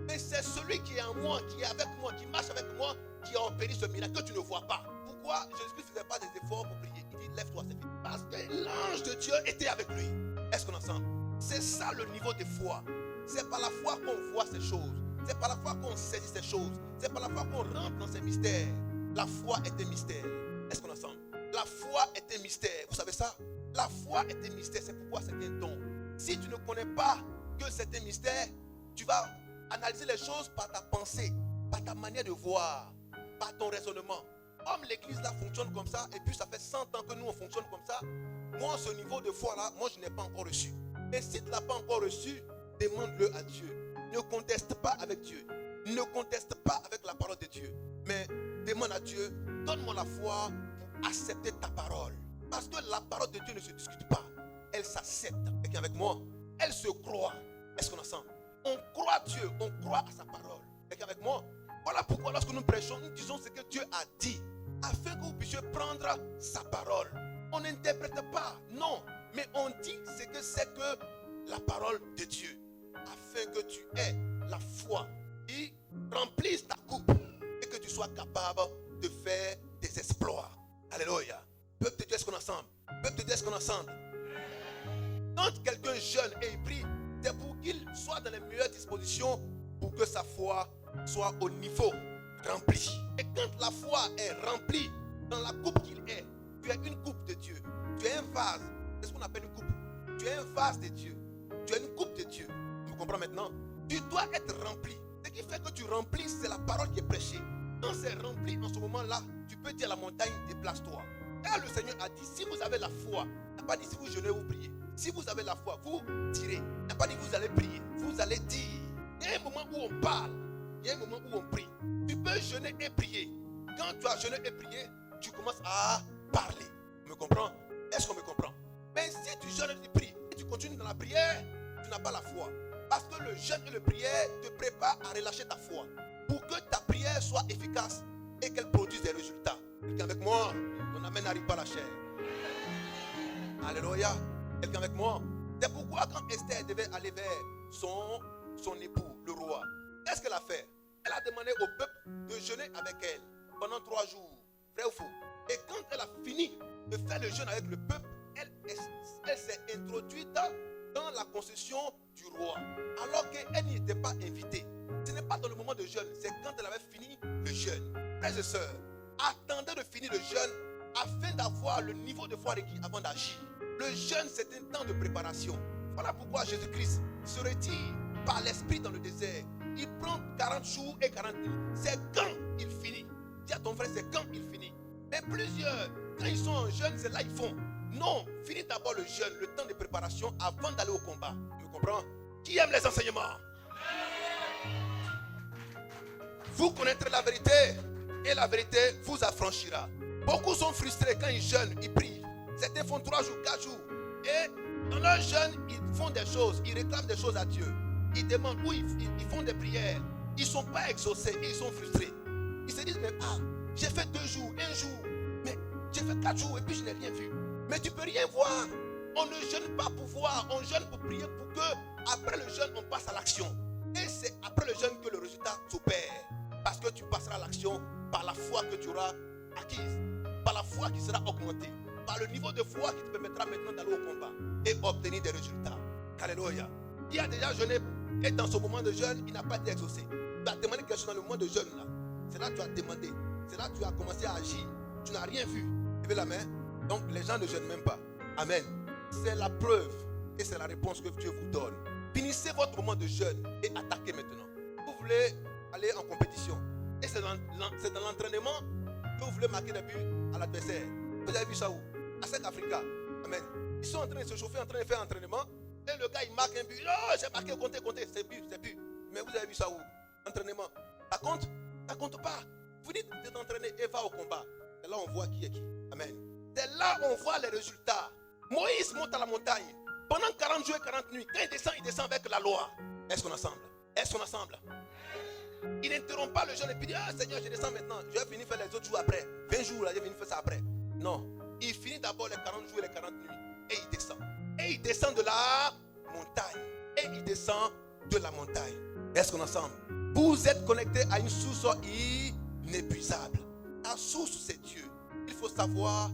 Mais c'est celui qui est en moi, qui est avec moi, qui marche avec moi, qui a opéré ce miracle que tu ne vois pas. Pourquoi Jésus-Christ ne faisait pas des efforts pour prier? Il dit lève-toi, c'est fini. Parce que l'ange de Dieu était avec lui. Est-ce qu'on est ensemble? C'est ça le niveau de foi. C'est par la foi qu'on voit ces choses. C'est par la foi qu'on saisit ces choses. C'est par la foi qu'on rentre dans ces mystères. La foi est un mystère. Est-ce qu'on est ensemble? La foi est un mystère. Vous savez ça? La foi est un mystère. C'est pourquoi c'est un don. Si tu ne connais pas que c'est un mystère, tu vas analyser les choses par ta pensée, par ta manière de voir, par ton raisonnement. Comme l'église là fonctionne comme ça, et puis ça fait 100 ans que nous on fonctionne comme ça, moi ce niveau de foi là, moi je n'ai pas encore reçu. Et si tu ne l'as pas encore reçu, demande-le à Dieu. Ne conteste pas avec Dieu. Ne conteste pas avec la parole de Dieu. Mais demande à Dieu, donne-moi la foi pour accepter ta parole. Parce que la parole de Dieu ne se discute pas. Elle s'accepte. Quelqu'un avec moi? Elle se croit. Est-ce qu'on est ensemble? On croit Dieu, on croit à sa parole. Quelqu'un avec moi? Voilà pourquoi lorsque nous prêchons, nous disons ce que Dieu a dit, afin que vous puissiez prendre sa parole. On n'interprète pas, non, mais on dit ce que c'est que la parole de Dieu, afin que tu aies la foi qui remplisse ta coupe et que tu sois capable de faire des exploits. Alléluia. Peuple de Dieu, est-ce qu'on est ensemble? Peuple de Dieu, est-ce qu'on est ensemble? Quand quelqu'un jeûne et il prie, c'est pour qu'il soit dans les meilleures dispositions pour que sa foi soit au niveau rempli. Et quand la foi est remplie dans la coupe qu'il est, tu es une coupe de Dieu. Tu es un vase. C'est ce qu'on appelle une coupe. Tu es un vase de Dieu. Tu es une coupe de Dieu. Tu me comprends maintenant? Tu dois être rempli. Ce qui fait que tu remplis, c'est la parole qui est prêchée. Quand c'est rempli en ce moment-là, tu peux dire à la montagne, déplace-toi. Car le Seigneur a dit, si vous avez la foi, il n'a pas dit si vous jeûnez ou priez. Si vous avez la foi, vous direz. Il n'a pas dit vous allez prier. Vous allez dire. Il y a un moment où on parle. Il y a un moment où on prie. Tu peux jeûner et prier. Quand tu as jeûné et prié, tu commences à parler. Tu me comprends? Est-ce qu'on me comprend? Mais si tu jeûnes et tu pries, et tu continues dans la prière, tu n'as pas la foi. Parce que le jeûne et la prière te préparent à relâcher ta foi. Pour que ta prière soit efficace et qu'elle produise des résultats. Quelqu'un avec moi? Ton amen n'arrive pas à la chair. Alléluia. Quelqu'un avec moi? C'est pourquoi quand Esther devait aller vers son époux, le roi, qu'est-ce qu'elle a fait? Elle a demandé au peuple de jeûner avec elle pendant 3 jours. Vrai ou faux? Et quand elle a fini de faire le jeûne avec le peuple, elle s'est introduite dans la concession du roi. Alors qu'elle n'y était pas invitée. Ce n'est pas dans le moment de jeûne, c'est quand elle avait fini le jeûne. Frères et sœurs, attendez de finir le jeûne afin d'avoir le niveau de foi requis avant d'agir. Le jeûne, c'est un temps de préparation. Voilà pourquoi Jésus-Christ se retire par l'Esprit dans le désert. Il prend 40 jours et 40 nuits. C'est quand il finit. Dis à ton frère, c'est quand il finit. Mais plusieurs, quand ils sont en jeûne, c'est là ils font. Non, finis d'abord le jeûne, le temps de préparation avant d'aller au combat. Tu me comprends? Qui aime les enseignements? Vous connaîtrez la vérité et la vérité vous affranchira. Beaucoup sont frustrés quand ils jeûnent, ils prient. Certains font 3 jours, 4 jours. Et dans leur jeûne, ils font des choses, ils réclament des choses à Dieu. Ils demandent, ou ils font des prières. Ils ne sont pas exaucés et ils sont frustrés. Ils se disent, mais j'ai fait 2 jours, 1 jour, mais j'ai fait 4 jours et puis je n'ai rien vu. Mais tu ne peux rien voir. On ne jeûne pas pour voir, on jeûne pour prier pour que après le jeûne, on passe à l'action. Et c'est après le jeûne que le résultat s'opère. Parce que tu passeras à l'action par la foi que tu auras acquise, par la foi qui sera augmentée, par le niveau de foi qui te permettra maintenant d'aller au combat et obtenir des résultats. Alléluia. Qui a déjà jeûné et dans ce moment de jeûne, il n'a pas été exaucé. Tu as demandé quelque chose dans le moment de jeûne là. C'est là que tu as demandé. C'est là que tu as commencé à agir. Tu n'as rien vu. Levez la main. Donc les gens ne jeûnent même pas. Amen. C'est la preuve Et c'est la réponse que Dieu vous donne. Finissez votre moment de jeûne et attaquez maintenant. Vous voulez aller en compétition. Et c'est dans l'entraînement que vous voulez marquer des buts à l'adversaire. Vous avez vu ça où? À South Africa. Amen. Ils sont en train de se chauffer, en train de faire entraînement. Et le gars, il marque un but. Oh, j'ai marqué, comptez. C'est but. Mais vous avez vu ça où? Entraînement. Ça compte? Ça compte pas. Vous dites de t'entraîner et va au combat. Et là, on voit qui est qui. Amen. C'est là on voit les résultats. Moïse monte à la montagne. Pendant 40 jours et 40 nuits. Quand il descend avec la loi. Est-ce qu'on assemble? Est-ce qu'on assemble? Il n'interrompt pas le jeûne et puis dit, ah Seigneur, je descends maintenant. Je vais finir faire les autres jours après. 20 jours, là, je vais finir faire ça après. Non. Il finit d'abord les 40 jours et les 40 nuits. Et il descend. Et il descend de la montagne. Et il descend de la montagne. Est-ce qu'on assemble? Vous êtes connecté à une source inépuisable. Ta source, c'est Dieu. Il faut savoir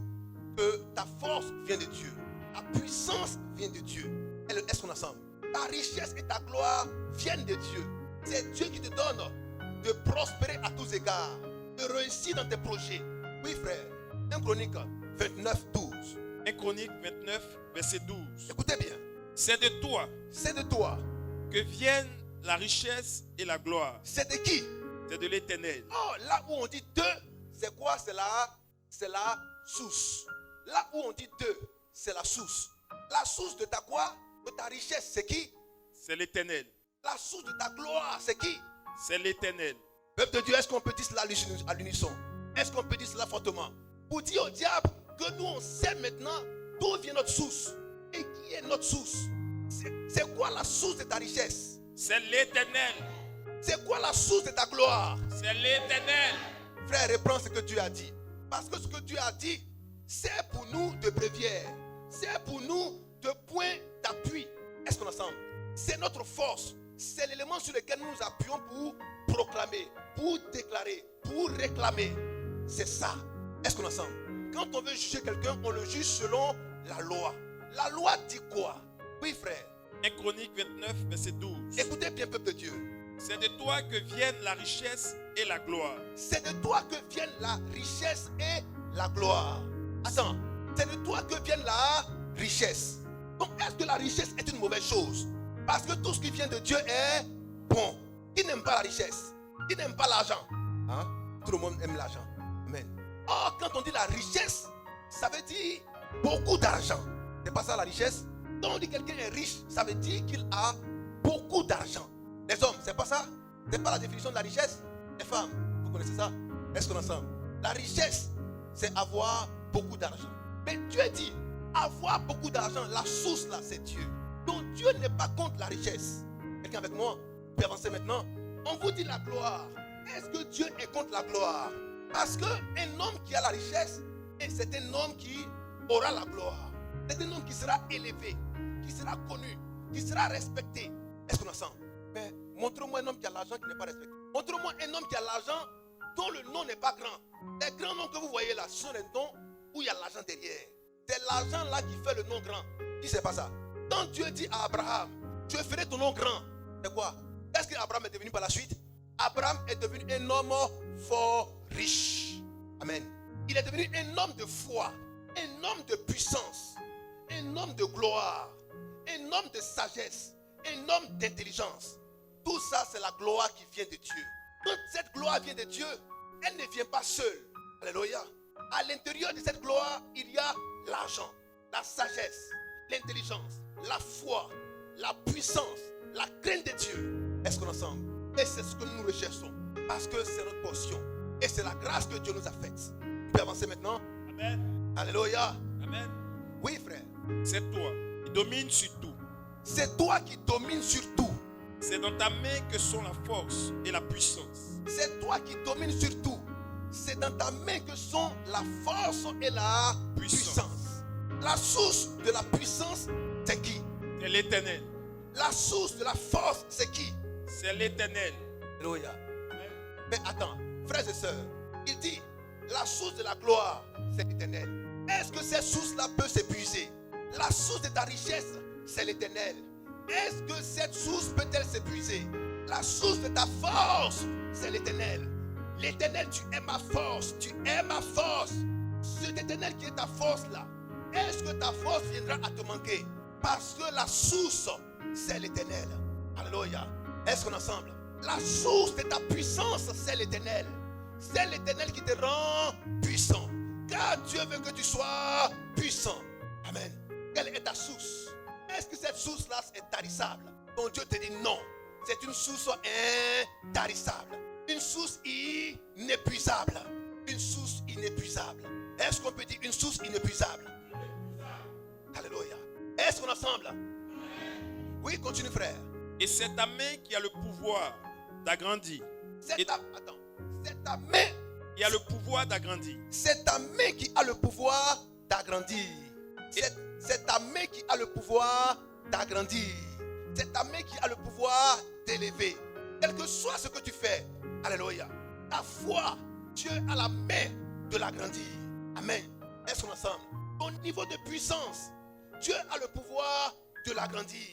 que ta force vient de Dieu. Ta puissance vient de Dieu. Est-ce qu'on assemble? Ta richesse et ta gloire viennent de Dieu. C'est Dieu qui te donne de prospérer à tous égards, de réussir dans tes projets. Oui, frère. 1 Chronique 29, 12. 1 Chronique 29, verset 12. Écoutez bien. C'est de toi que viennent la richesse et la gloire. C'est de qui? C'est de l'Éternel. Oh, là où on dit de, c'est quoi? C'est la source. Là où on dit de, c'est la source. La source de ta quoi? De ta richesse, c'est qui? C'est l'Éternel. La source de ta gloire, c'est qui? C'est l'Éternel. Peuple de Dieu, est-ce qu'on peut dire cela à l'unisson? Est-ce qu'on peut dire cela fortement? Pour dire au diable que nous on sait maintenant d'où vient notre source. Et qui est notre source? C'est quoi la source de ta richesse? C'est l'Éternel. C'est quoi la source de ta gloire? C'est l'Éternel. Frère, reprends ce que Dieu a dit. Parce que ce que Dieu a dit, c'est pour nous de bréviaire. C'est pour nous de point d'appui. Est-ce qu'on ensemble? C'est notre force. C'est l'élément sur lequel nous nous appuyons pour proclamer, pour déclarer, pour réclamer. C'est ça. Est-ce qu'on ensemble? Quand on veut juger quelqu'un, on le juge selon la loi. La loi dit quoi? Oui, frère. 1 Chronique 29, verset 12. Écoutez bien, peuple de Dieu. C'est de toi que viennent la richesse et la gloire. C'est de toi que viennent la richesse et la gloire. Attends, c'est de toi que vienne la richesse. Donc, est-ce que la richesse est une mauvaise chose? Parce que tout ce qui vient de Dieu est bon. Qui n'aime pas la richesse? Qui n'aime pas l'argent? Hein? Tout le monde aime l'argent. Amen. Or, quand on dit la richesse, ça veut dire beaucoup d'argent. C'est pas ça la richesse? Quand on dit quelqu'un est riche, ça veut dire qu'il a beaucoup d'argent. Les hommes, c'est pas ça? C'est pas la définition de la richesse? Les femmes, vous connaissez ça? Est-ce qu'on ensemble? La richesse, c'est avoir beaucoup d'argent. Mais Dieu dit, avoir beaucoup d'argent, la source là, c'est Dieu. Donc Dieu n'est pas contre la richesse. Quelqu'un avec moi? Vous pouvez avancer maintenant. On vous dit la gloire. Est-ce que Dieu est contre la gloire? Parce qu'un homme qui a la richesse, c'est un homme qui aura la gloire. C'est un homme qui sera élevé, qui sera connu, qui sera respecté. Est-ce qu'on ensemble? Mais montre-moi un homme qui a l'argent qui n'est pas respecté. Montre-moi un homme qui a l'argent dont le nom n'est pas grand. Les grands noms que vous voyez là, ce sont les noms où il y a l'argent derrière. C'est l'argent là qui fait le nom grand. Qui sait pas ça? Quand Dieu dit à Abraham, je ferai ton nom grand, c'est quoi? Qu'est-ce qu'Abraham est devenu par la suite? Abraham est devenu un homme fort riche. Amen. Il est devenu un homme de foi, un homme de puissance, un homme de gloire, un homme de sagesse, un homme d'intelligence. Tout ça, c'est la gloire qui vient de Dieu. Quand cette gloire vient de Dieu, elle ne vient pas seule. Alléluia. À l'intérieur de cette gloire, il y a l'argent, la sagesse, l'intelligence, la foi, la puissance, la crainte de Dieu. Est-ce qu'on ensemble? Et c'est ce que nous recherchons. Parce que c'est notre portion. Et c'est la grâce que Dieu nous a faite. Vous pouvez avancer maintenant? Amen. Alléluia. Amen. Oui, frère. C'est toi qui domines sur tout. C'est toi qui domines sur tout. C'est dans ta main que sont la force et la puissance. C'est toi qui domines sur tout. C'est dans ta main que sont la force et la puissance. La source de la puissance, c'est qui? C'est l'Éternel. La source de la force, c'est qui? C'est l'Éternel. Alléluia. Mais attends, frères et sœurs, il dit, la source de la gloire, c'est l'Éternel. Est-ce que cette source-là peut s'épuiser? La source de ta richesse, c'est l'Éternel. Est-ce que cette source peut-elle s'épuiser? La source de ta force, c'est l'Éternel. L'Éternel, tu es ma force. Tu es ma force. C'est l'Éternel qui est ta force là. Est-ce que ta force viendra à te manquer? Parce que la source, c'est l'Éternel. Alléluia. Est-ce qu'on est ensemble? La source de ta puissance, c'est l'Éternel. C'est l'Éternel qui te rend puissant. Car Dieu veut que tu sois puissant. Amen. Quelle est ta source? Est-ce que cette source-là est tarissable? Ton Dieu te dit non. C'est une source intarissable. Une source inépuisable. Une source inépuisable. Est-ce qu'on peut dire une source inépuisable? Alléluia. Est-ce qu'on est ensemble? Oui, continue frère. Et c'est ta main qui a le pouvoir d'agrandir. C'est ta main qui a le pouvoir d'agrandir. C'est ta main qui a le pouvoir d'agrandir. C'est ta main qui a le pouvoir d'agrandir. C'est ta main qui a le pouvoir d'élever. Quel que soit ce que tu fais, alléluia, ta foi, Dieu a la main de l'agrandir. Amen. Est-ce qu'on est ensemble? Ton niveau de puissance, Dieu a le pouvoir de l'agrandir.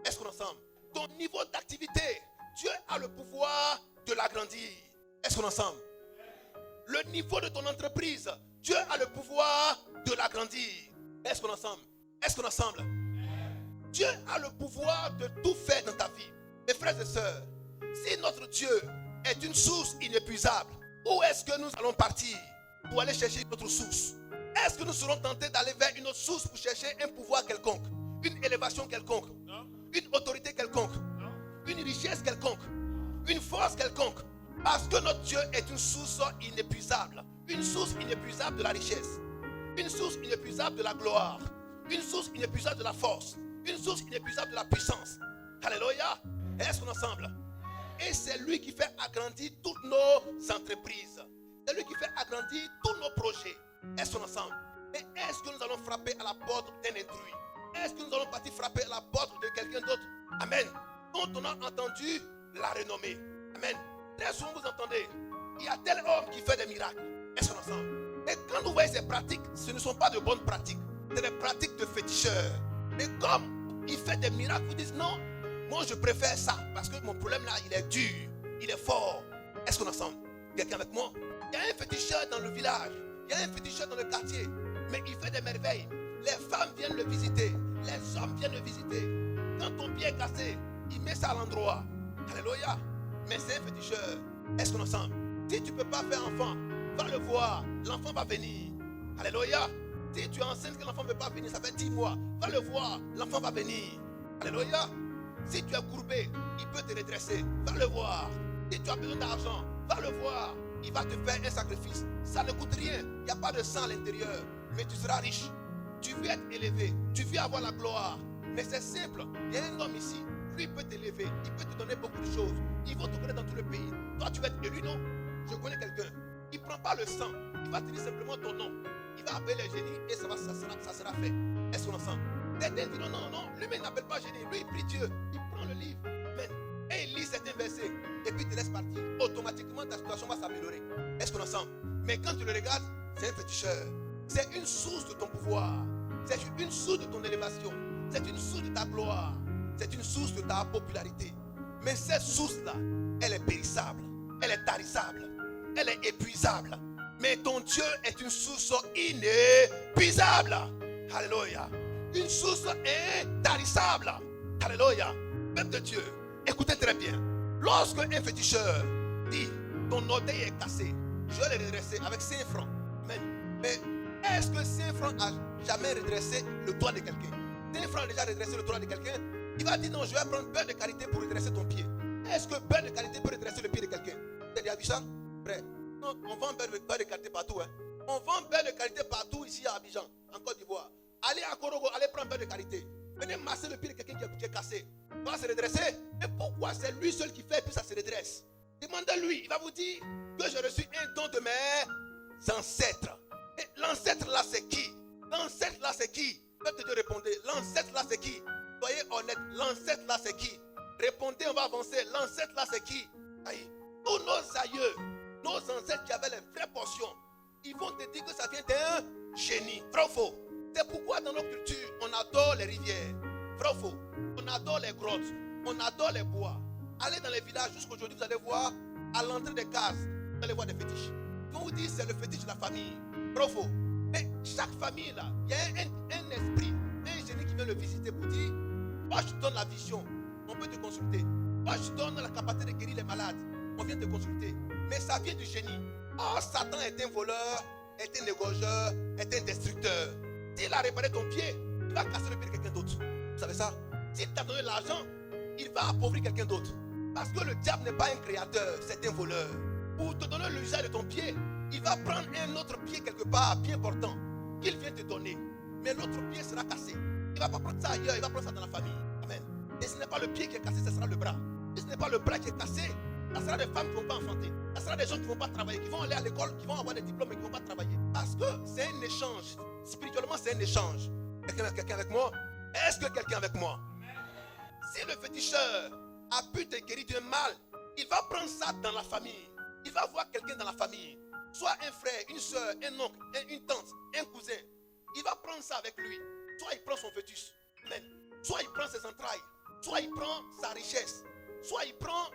Est-ce qu'on est ensemble? Ton niveau d'activité, Dieu a le pouvoir de l'agrandir. Est-ce qu'on est ensemble? Le niveau de ton entreprise, Dieu a le pouvoir de l'agrandir. Est-ce qu'on est ensemble? Est-ce qu'on est ensemble? Dieu a le pouvoir de tout faire dans ta vie. Mes frères et sœurs, si notre Dieu est une source inépuisable, où est-ce que nous allons partir pour aller chercher notre source? Est-ce que nous serons tentés d'aller vers une autre source pour chercher un pouvoir quelconque, une élévation quelconque, une autorité quelconque, une richesse quelconque, une force quelconque? Parce que notre Dieu est une source inépuisable. Une source inépuisable de la richesse. Une source inépuisable de la gloire. Une source inépuisable de la force. Une source inépuisable de la puissance. Alléluia. Est-ce qu'on est ensemble? Et c'est lui qui fait agrandir toutes nos entreprises. C'est lui qui fait agrandir tous nos projets. Est-ce qu'on est ensemble? Et est-ce que nous allons frapper à la porte d'un intrus? Est-ce que nous allons partir frapper à la porte de quelqu'un d'autre? Amen. Dont on a entendu la renommée. Amen. Très souvent vous entendez, il y a tel homme qui fait des miracles. Est-ce qu'on est ensemble? Et quand nous voyons ces pratiques, ce ne sont pas de bonnes pratiques. C'est des pratiques de féticheurs. Et comme il fait des miracles, vous dites non, moi je préfère ça. Parce que mon problème là, il est dur, il est fort. Est-ce qu'on est ensemble? Quelqu'un avec moi? Il y a un féticheur dans le village. Il y a un féticheur dans le quartier. Mais il fait des merveilles. Les femmes viennent le visiter. Les hommes viennent le visiter. Quand ton pied est cassé, il met ça à l'endroit. Alléluia. Mais c'est un féticheur. Est-ce qu'on est ensemble? Si tu ne peux pas faire enfant, va le voir. L'enfant va venir. Alléluia. Si tu es enceinte que l'enfant ne peut pas venir, ça fait 10 mois. Va le voir. L'enfant va venir. Alléluia. Si tu es courbé, il peut te redresser. Va le voir. Si tu as besoin d'argent, va le voir. Il va te faire un sacrifice. Ça ne coûte rien. Il n'y a pas de sang à l'intérieur. Mais tu seras riche. Tu veux être élevé. Tu veux avoir la gloire. Mais c'est simple. Il y a un homme ici. Lui peut t'élever. Il peut te donner beaucoup de choses. Ils vont te connaître dans tout le pays. Toi, tu vas être élu, non? Je connais quelqu'un. Il ne prend pas le sang. Il va te dire simplement ton nom. Il va appeler les génies et ça sera fait. Est-ce qu'on est ensemble? Certains disent non. Lui-même, il n'appelle pas génie. Lui, il prie Dieu. Il prend le livre. Amen. Et il lit certains versets. Et puis il te laisse partir. Automatiquement, ta situation va s'améliorer. Est-ce qu'on est ensemble? Mais quand tu le regardes, c'est un féticheur. C'est une source de ton pouvoir. C'est une source de ton élévation. C'est une source de ta gloire. C'est une source de ta popularité. Mais cette source-là, elle est périssable. Elle est tarissable. Elle est épuisable. Mais ton Dieu est une source inépuisable. Alléluia. Une source intarissable. Alléluia. Peuple de Dieu, écoutez très bien. Lorsque un féticheur dit ton orteil est cassé, je vais le redresser avec 5 francs. Amen. Mais est-ce que 5 francs a jamais redressé le doigt de quelqu'un? 5 francs a déjà redressé le doigt de quelqu'un? Il va dire non, je vais prendre beurre de qualité pour redresser ton pied. Est-ce que beurre de qualité peut redresser le pied de quelqu'un? Tu as déjà vu ça? Frère, non, on vend beurre de qualité partout. Hein. On vend beurre de qualité partout ici à Abidjan, en Côte d'Ivoire. Allez à Korogo, allez prendre beurre de qualité. Venez masser le pied de quelqu'un qui est cassé. Il va se redresser. Mais pourquoi c'est lui seul qui fait et puis ça se redresse? Demandez-lui, il va vous dire que j'ai reçu un don de mes ancêtres. Et l'ancêtre là c'est qui? L'ancêtre là c'est qui? Peuple de Dieu, répondez. L'ancêtre là c'est qui? Soyez honnête. L'ancêtre là c'est qui? Répondez, on va avancer. L'ancêtre là c'est qui? Aïe. Tous nos aïeux, nos ancêtres qui avaient les vraies portions, ils vont te dire que ça vient d'un génie. Vrai ou faux? C'est pourquoi dans nos cultures, on adore les rivières. Vrai ou faux? On adore les grottes. On adore les bois. Allez dans les villages jusqu'aujourd'hui, vous allez voir à l'entrée des cases, vous allez voir des fétiches. Quand vous dites c'est le fétiche de la famille, vrai ou faux? Mais chaque famille là, il y a un esprit, un génie qui vient le visiter pour dire, moi je te donne la vision, on peut te consulter. Moi je te donne la capacité de guérir les malades, on vient te consulter. Mais ça vient du génie. Oh, Satan est un voleur, est un égorgeur, est un destructeur. S'il a réparé ton pied, il va casser le pied de quelqu'un d'autre. Vous savez ça? S'il t'a donné l'argent, il va appauvrir quelqu'un d'autre. Parce que le diable n'est pas un créateur, c'est un voleur. Pour te donner l'usage de ton pied, il va prendre un autre pied quelque part, bien important, qu'il vient te donner. Mais l'autre pied sera cassé. Il ne va pas prendre ça ailleurs, il va prendre ça dans la famille. Amen. Et ce n'est pas le pied qui est cassé, ce sera le bras. Et ce n'est pas le bras qui est cassé, ce sera des femmes qui ne vont pas enfanter. Ce sera des gens qui ne vont pas travailler, qui vont aller à l'école, qui vont avoir des diplômes mais qui ne vont pas travailler. Parce que c'est un échange. Spirituellement, c'est un échange. Quelqu'un avec moi? Est-ce que quelqu'un avec moi? Si le féticheur a pu te guérir d'un mal, il va prendre ça dans la famille. Il va voir quelqu'un dans la famille, soit un frère, une soeur, un oncle, une tante, un cousin. Il va prendre ça avec lui. Soit il prend son fœtus, amen. Soit il prend ses entrailles, soit il prend sa richesse, soit il prend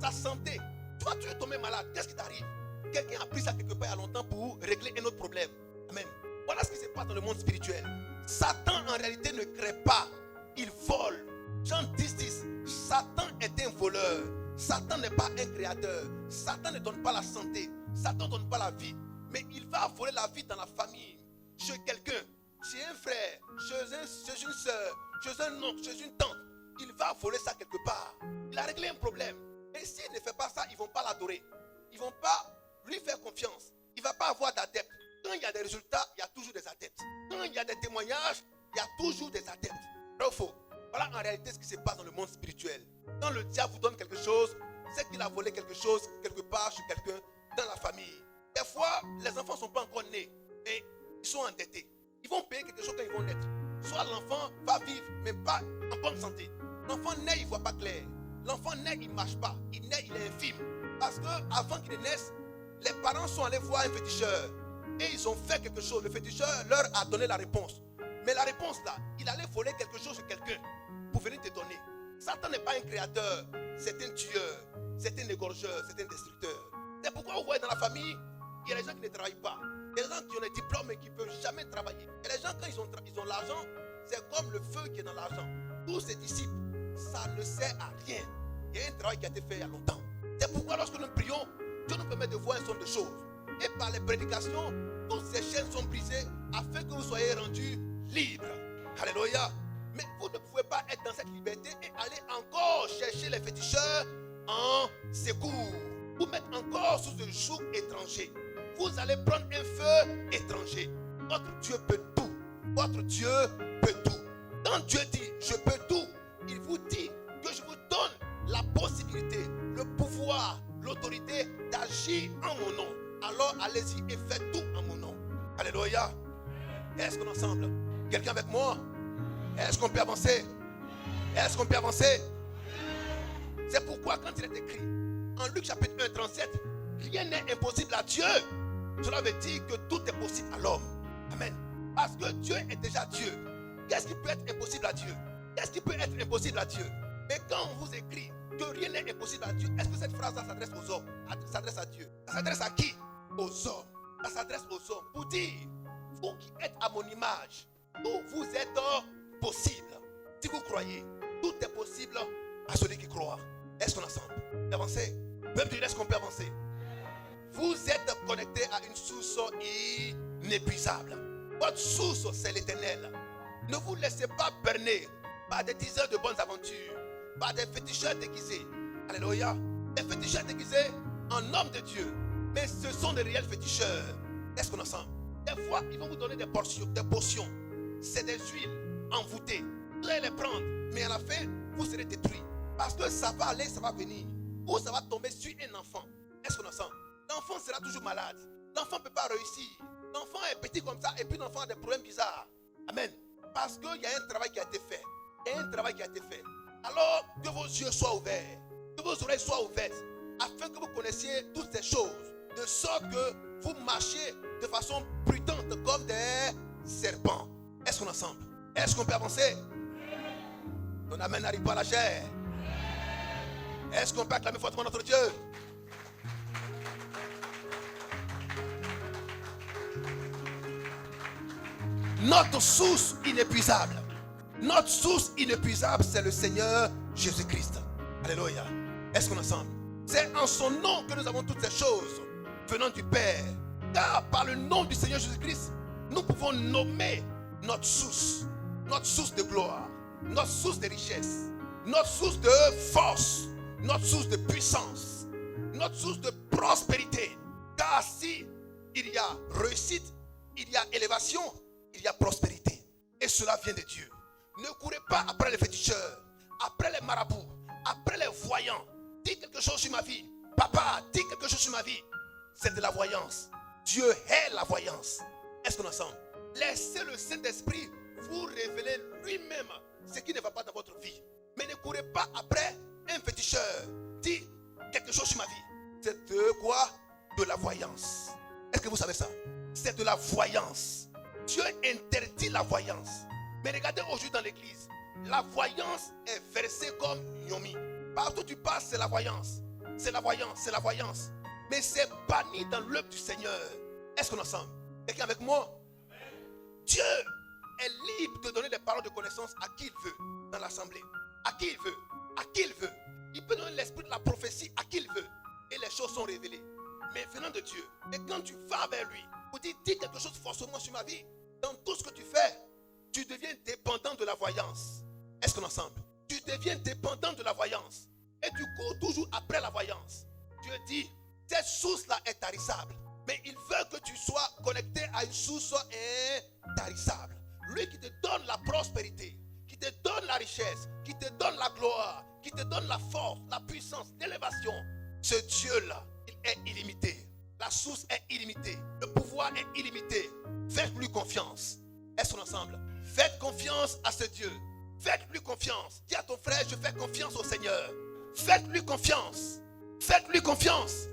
sa santé. Toi, tu es tombé malade, qu'est-ce qui t'arrive? Quelqu'un a pris ça quelque part il y a longtemps pour régler un autre problème. Amen. Voilà ce qui se passe dans le monde spirituel. Satan en réalité ne crée pas, il vole. Jean 10, Satan est un voleur. Satan n'est pas un créateur. Satan ne donne pas la santé. Satan ne donne pas la vie. Mais il va voler la vie dans la famille, chez quelqu'un, chez un frère, chez une soeur, chez un oncle, chez une tante. Il va voler ça quelque part. Il a réglé un problème. Et s'il ne fait pas ça, ils ne vont pas l'adorer. Ils ne vont pas lui faire confiance. Il ne va pas avoir d'adeptes. Quand il y a des résultats, il y a toujours des adeptes. Quand il y a des témoignages, il y a toujours des adeptes. Vrai ou faux? Voilà en réalité ce qui se passe dans le monde spirituel. Quand le diable vous donne quelque chose, c'est qu'il a volé quelque chose quelque part chez quelqu'un dans la famille. Des fois, les enfants ne sont pas encore nés, mais ils sont endettés. Ils vont payer quelque chose quand ils vont naître. Soit l'enfant va vivre, mais pas en bonne santé. L'enfant naît, il ne voit pas clair. L'enfant naît, il ne marche pas. Il naît, il est infime. Parce qu'avant qu'il naisse, les parents sont allés voir un féticheur. Et ils ont fait quelque chose. Le féticheur leur a donné la réponse. Mais la réponse là, il allait voler quelque chose chez quelqu'un pour venir te donner. Satan n'est pas un créateur, c'est un tueur, c'est un égorgeur, c'est un destructeur. C'est pourquoi vous voyez dans la famille, il y a des gens qui ne travaillent pas. Il y a des gens qui ont des diplômes et qui ne peuvent jamais travailler. Il y a des gens quand ils ont l'argent, c'est comme le feu qui est dans l'argent. Tous ces disciples, ça ne sert à rien. Il y a un travail qui a été fait il y a longtemps. C'est pourquoi lorsque nous prions, Dieu nous permet de voir un certain nombre de choses. Et par les prédications, toutes ces chaînes sont brisées afin que vous soyez rendus libres. Alléluia. Mais vous ne pouvez pas être dans cette liberté et aller encore chercher les féticheurs en secours. Vous mettre encore sous un joug étranger. Vous allez prendre un feu étranger. Votre Dieu peut tout. Votre Dieu peut tout. Quand Dieu dit je peux tout, il vous dit que je vous donne la possibilité, le pouvoir, l'autorité d'agir en mon nom. Alors allez-y et faites tout en mon nom. Alléluia. Est-ce qu'on est ensemble? Quelqu'un avec moi? Est-ce qu'on peut avancer? Est-ce qu'on peut avancer? C'est pourquoi quand il est écrit en Luc chapitre 1, 37, rien n'est impossible à Dieu. Cela veut dire que tout est possible à l'homme. Amen. Parce que Dieu est déjà Dieu. Qu'est-ce qui peut être impossible à Dieu? Qu'est-ce qui peut être impossible à Dieu? Mais quand on vous écrit que rien n'est impossible à Dieu, est-ce que cette phrase-là s'adresse aux hommes? S'adresse à Dieu? Ça s'adresse à qui? Aux hommes. Ça s'adresse aux hommes. Pour dire, vous qui êtes à mon image, tout vous êtes possible. Si vous croyez, tout est possible à celui qui croit. Est-ce qu'on est ensemble? Avancez. Même dire, est-ce qu'on peut avancer? Vous êtes connecté à une source inépuisable. Votre source, c'est l'Éternel. Ne vous laissez pas berner par des diseurs de bonnes aventures, par des féticheurs déguisés. Alléluia. Des féticheurs déguisés en homme de Dieu. Mais ce sont des réels féticheurs. Est-ce qu'on est ensemble? Des fois, ils vont vous donner des potions. C'est des huiles envoûtées. Vous allez les prendre, mais à la fin, vous serez détruits. Parce que ça va aller, ça va venir. Ou ça va tomber sur un enfant. Est-ce qu'on est ensemble? L'enfant sera toujours malade. L'enfant ne peut pas réussir. L'enfant est petit comme ça et puis l'enfant a des problèmes bizarres. Amen. Parce qu'il y a un travail qui a été fait. Il y a un travail qui a été fait. Alors que vos yeux soient ouverts, que vos oreilles soient ouvertes, afin que vous connaissiez toutes ces choses, de sorte que vous marchiez de façon prudente comme des serpents. Est-ce qu'on est ensemble? Est-ce qu'on peut avancer? Ton amen n'arrive pas à la chair. Est-ce qu'on peut acclamer fortement notre Dieu? Notre source inépuisable. Notre source inépuisable, c'est le Seigneur Jésus-Christ. Alléluia. Est-ce qu'on est ensemble? C'est en son nom que nous avons toutes ces choses venant du Père. Car par le nom du Seigneur Jésus-Christ, nous pouvons nommer notre source de gloire, notre source de richesse, notre source de force, notre source de puissance, notre source de prospérité. Car si il y a réussite, il y a élévation, il y a prospérité. Et cela vient de Dieu. Ne courez pas après les féticheurs, après les marabouts, après les voyants. Dis quelque chose sur ma vie. Papa, dis quelque chose sur ma vie. C'est de la voyance. Dieu est la voyance. Est-ce qu'on est ensemble? Laissez le Saint-Esprit vous révéler lui-même ce qui ne va pas dans votre vie. Mais ne courez pas après un féticheur. Dis quelque chose sur ma vie. C'est de quoi? De la voyance. Est-ce que vous savez ça? C'est de la voyance. Dieu interdit la voyance. Mais regardez aujourd'hui dans l'église, la voyance est versée comme Yomi. Partout où tu passes, c'est la voyance. C'est la voyance, c'est la voyance. Mais c'est banni dans l'œuvre du Seigneur. Est-ce qu'on est ensemble? Quelqu'un avec moi? Dieu est libre de donner des paroles de connaissance à qui il veut dans l'assemblée. À qui il veut. À qui il veut. Il peut donner l'esprit de la prophétie à qui il veut. Et les choses sont révélées. Mais venant de Dieu. Et quand tu vas vers lui, pour dire, dis quelque chose forcément sur ma vie. Dans tout ce que tu fais, tu deviens dépendant de la voyance. Est-ce qu'on est ensemble? Tu deviens dépendant de la voyance. Et tu cours toujours après la voyance. Dieu dit, cette source-là est tarissable. Mais il veut que tu sois connecté à une source intarissable. Lui qui te donne la prospérité, qui te donne la richesse, qui te donne la gloire, qui te donne la force, la puissance, l'élévation. Ce Dieu-là, il est illimité. La source est illimitée. Le pouvoir est illimité. Faites-lui confiance. Est-ce qu'on est ensemble? Faites confiance à ce Dieu. Faites-lui confiance. Dis à ton frère, je fais confiance au Seigneur. Faites-lui confiance. Faites-lui confiance.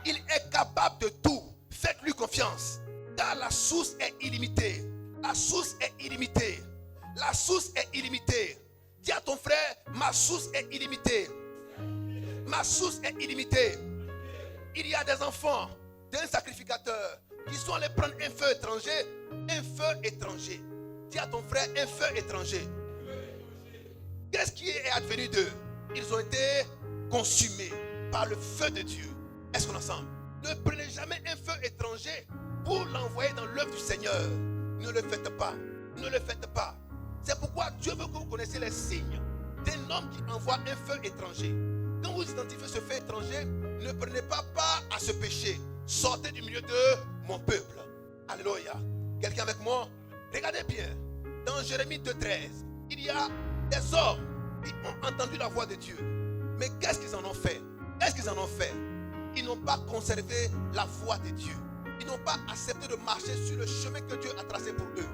Il est capable de tout. Faites-lui confiance. Car la source est illimitée. La source est illimitée. La source est illimitée. Dis à ton frère, ma source est illimitée. Ma source est illimitée. Il y a des enfants d'un sacrificateur qui sont allés prendre un feu étranger. Un feu étranger. Dis à ton frère, un feu étranger. Qu'est-ce qui est advenu d'eux? Ils ont été consumés par le feu de Dieu. Est-ce qu'on est ensemble? Ne prenez jamais un feu étranger pour l'envoyer dans l'œuvre du Seigneur. Ne le faites pas. Ne le faites pas. C'est pourquoi Dieu veut que vous connaissiez les signes d'un homme qui envoie un feu étranger. Quand vous identifiez ce feu étranger, ne prenez pas part à ce péché. Sortez du milieu de mon peuple. Alléluia. Quelqu'un avec moi? Regardez bien. Dans Jérémie 2,13, il y a des hommes qui ont entendu la voix de Dieu. Mais qu'est-ce qu'ils en ont fait? Qu'est-ce qu'ils en ont fait? Ils n'ont pas conservé la voix de Dieu. Ils n'ont pas accepté de marcher sur le chemin que Dieu a tracé pour eux.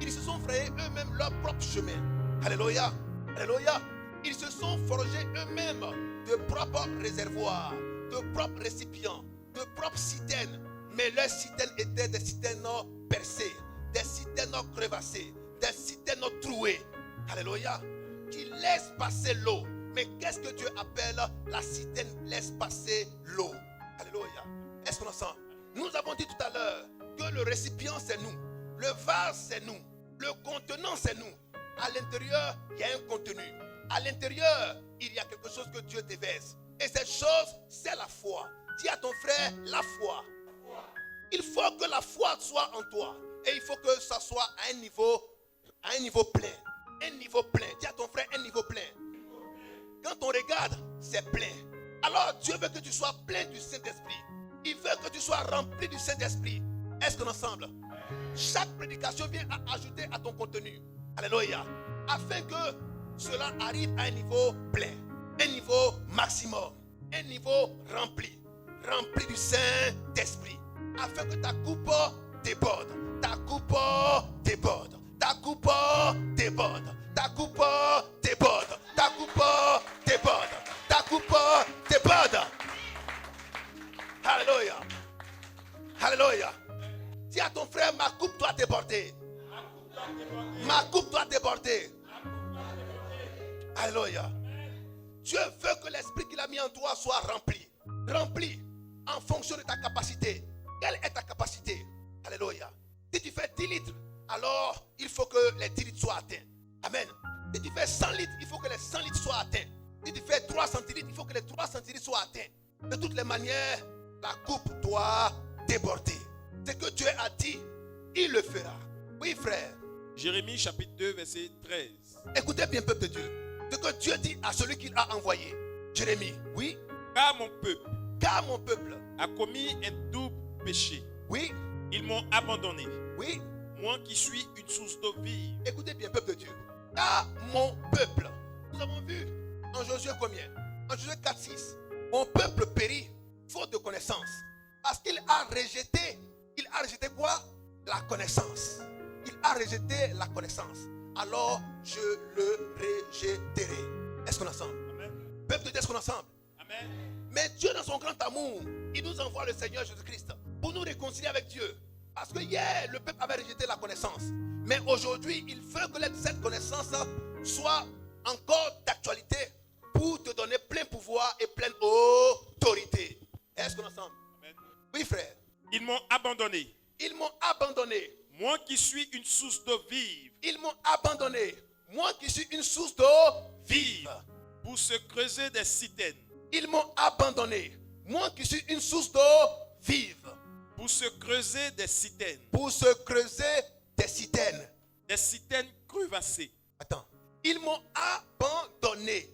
Ils se sont frayés eux-mêmes leur propre chemin. Alléluia. Alléluia. Ils se sont forgés eux-mêmes de propres réservoirs, de propres récipients, de propres citernes. Mais leurs citernes étaient des citernes percées, des citernes crevassées, des citernes trouées. Alléluia. Qui laissent passer l'eau. Mais qu'est-ce que Dieu appelle la citerne laisse passer l'eau? Alléluia. Est-ce qu'on entend? Nous avons dit tout à l'heure que le récipient c'est nous. Le vase c'est nous. Le contenant c'est nous. À l'intérieur, il y a un contenu. À l'intérieur, il y a quelque chose que Dieu déverse. Et cette chose, c'est la foi. Dis à ton frère, la foi. Il faut que la foi soit en toi. Et il faut que ça soit à un niveau plein. Un niveau plein. Dis à ton frère, un niveau plein. Quand on regarde, c'est plein. Alors Dieu veut que tu sois plein du Saint-Esprit. Il veut que tu sois rempli du Saint-Esprit. Est-ce qu'on ensemble? Chaque prédication vient à ajouter à ton contenu. Alléluia. Afin que cela arrive à un niveau plein. Un niveau maximum. Un niveau rempli. Rempli du Saint-Esprit. Afin que ta coupe déborde. Ta coupe déborde. Ta coupe déborde. Ta coupe déborde. Ta coupe déborde. Ta coupe déborde. Alléluia. Alléluia. Dis à ton frère, ma coupe doit déborder. Ma coupe doit déborder. Alléluia. Dieu veut que l'esprit qu'il a mis en toi soit rempli. Rempli en fonction de ta capacité. Quelle est ta capacité? Alléluia. Si tu fais 10 litres, alors alors il faut que les 10 litres soient atteints. Amen. Si tu fais 100 litres, il faut que les 100 litres soient atteints. Si tu fais 3 centilitres, il faut que les 3 centilitres soient atteints. De toutes les manières, la coupe doit déborder. Ce que Dieu a dit, il le fera. Oui, frère. Jérémie chapitre 2, verset 13. Écoutez bien, peuple de Dieu. Ce que Dieu dit à celui qu'il a envoyé. Jérémie, oui. Car mon peuple a commis un double péché. Oui. Ils m'ont abandonné. Oui. Moi qui suis une source d'eau vive. Écoutez bien, peuple de Dieu. Car mon peuple. Nous avons vu en Josué combien? En Josué 4, 6. Mon peuple périt faute de connaissance. Parce qu'il a rejeté. Il a rejeté quoi? La connaissance. Il a rejeté la connaissance. Alors je le rejetterai. Est-ce qu'on est ensemble? Amen. Peuple de Dieu, est-ce qu'on est ensemble? Amen. Mais Dieu, dans son grand amour, il nous envoie le Seigneur Jésus-Christ pour nous réconcilier avec Dieu. Parce que hier, le peuple avait rejeté la connaissance. Mais aujourd'hui, il veut que cette connaissance soit encore d'actualité pour te donner plein pouvoir et pleine autorité. Est-ce qu'on est ensemble? Amen. Oui, frère. Ils m'ont abandonné. Ils m'ont abandonné. Moi qui suis une source d'eau vive. Ils m'ont abandonné. Moi qui suis une source d'eau vive. Pour se creuser des citernes. Ils m'ont abandonné. Moi qui suis une source d'eau vive. Pour se creuser des citernes. Pour se creuser des citernes. Des citernes crevassées. Attends. Ils m'ont abandonné.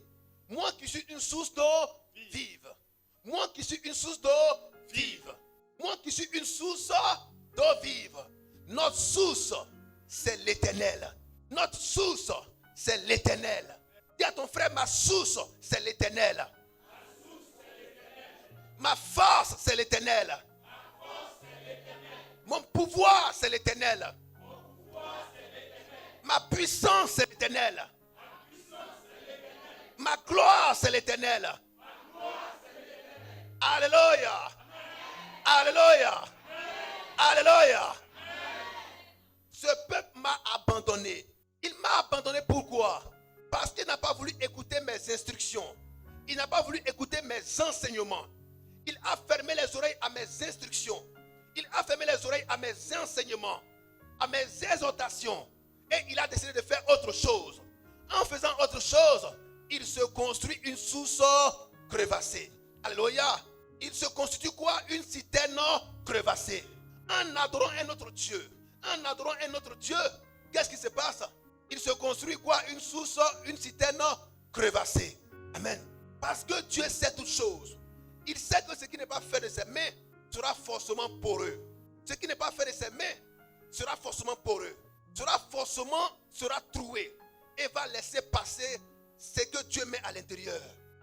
Moi qui suis une source d'eau vive. Moi qui suis une source d'eau vive. Moi qui suis une source d'eau vive. Notre source, c'est l'Éternel. Notre source, c'est l'Éternel. Dis à ton frère, ma source, c'est l'Éternel. Ma force, c'est l'Éternel. Mon pouvoir, c'est l'Éternel. Ma puissance, c'est l'Éternel. Ma gloire, c'est l'Éternel. Alléluia. Alléluia. Alléluia. Ce peuple m'a abandonné. Il m'a abandonné pourquoi? Parce qu'il n'a pas voulu écouter mes instructions. Il n'a pas voulu écouter mes enseignements. Il a fermé les oreilles à mes instructions. Il a fermé les oreilles à mes enseignements, à mes exhortations. Et il a décidé de faire autre chose. En faisant autre chose, il se construit une source crevassée. Alléluia. Il se constitue quoi? Une citerne crevassée. En adorant un autre Dieu. En adorant un autre Dieu, qu'est-ce qui se passe? Il se construit quoi? Une source, une citerne crevassée. Amen. Parce que Dieu sait toutes choses. Il sait que ce qui n'est pas fait de ses mains sera forcément poreux. Ce qui n'est pas fait de ses mains sera forcément poreux. Sera troué. Et va laisser passer ce que Dieu met à l'intérieur.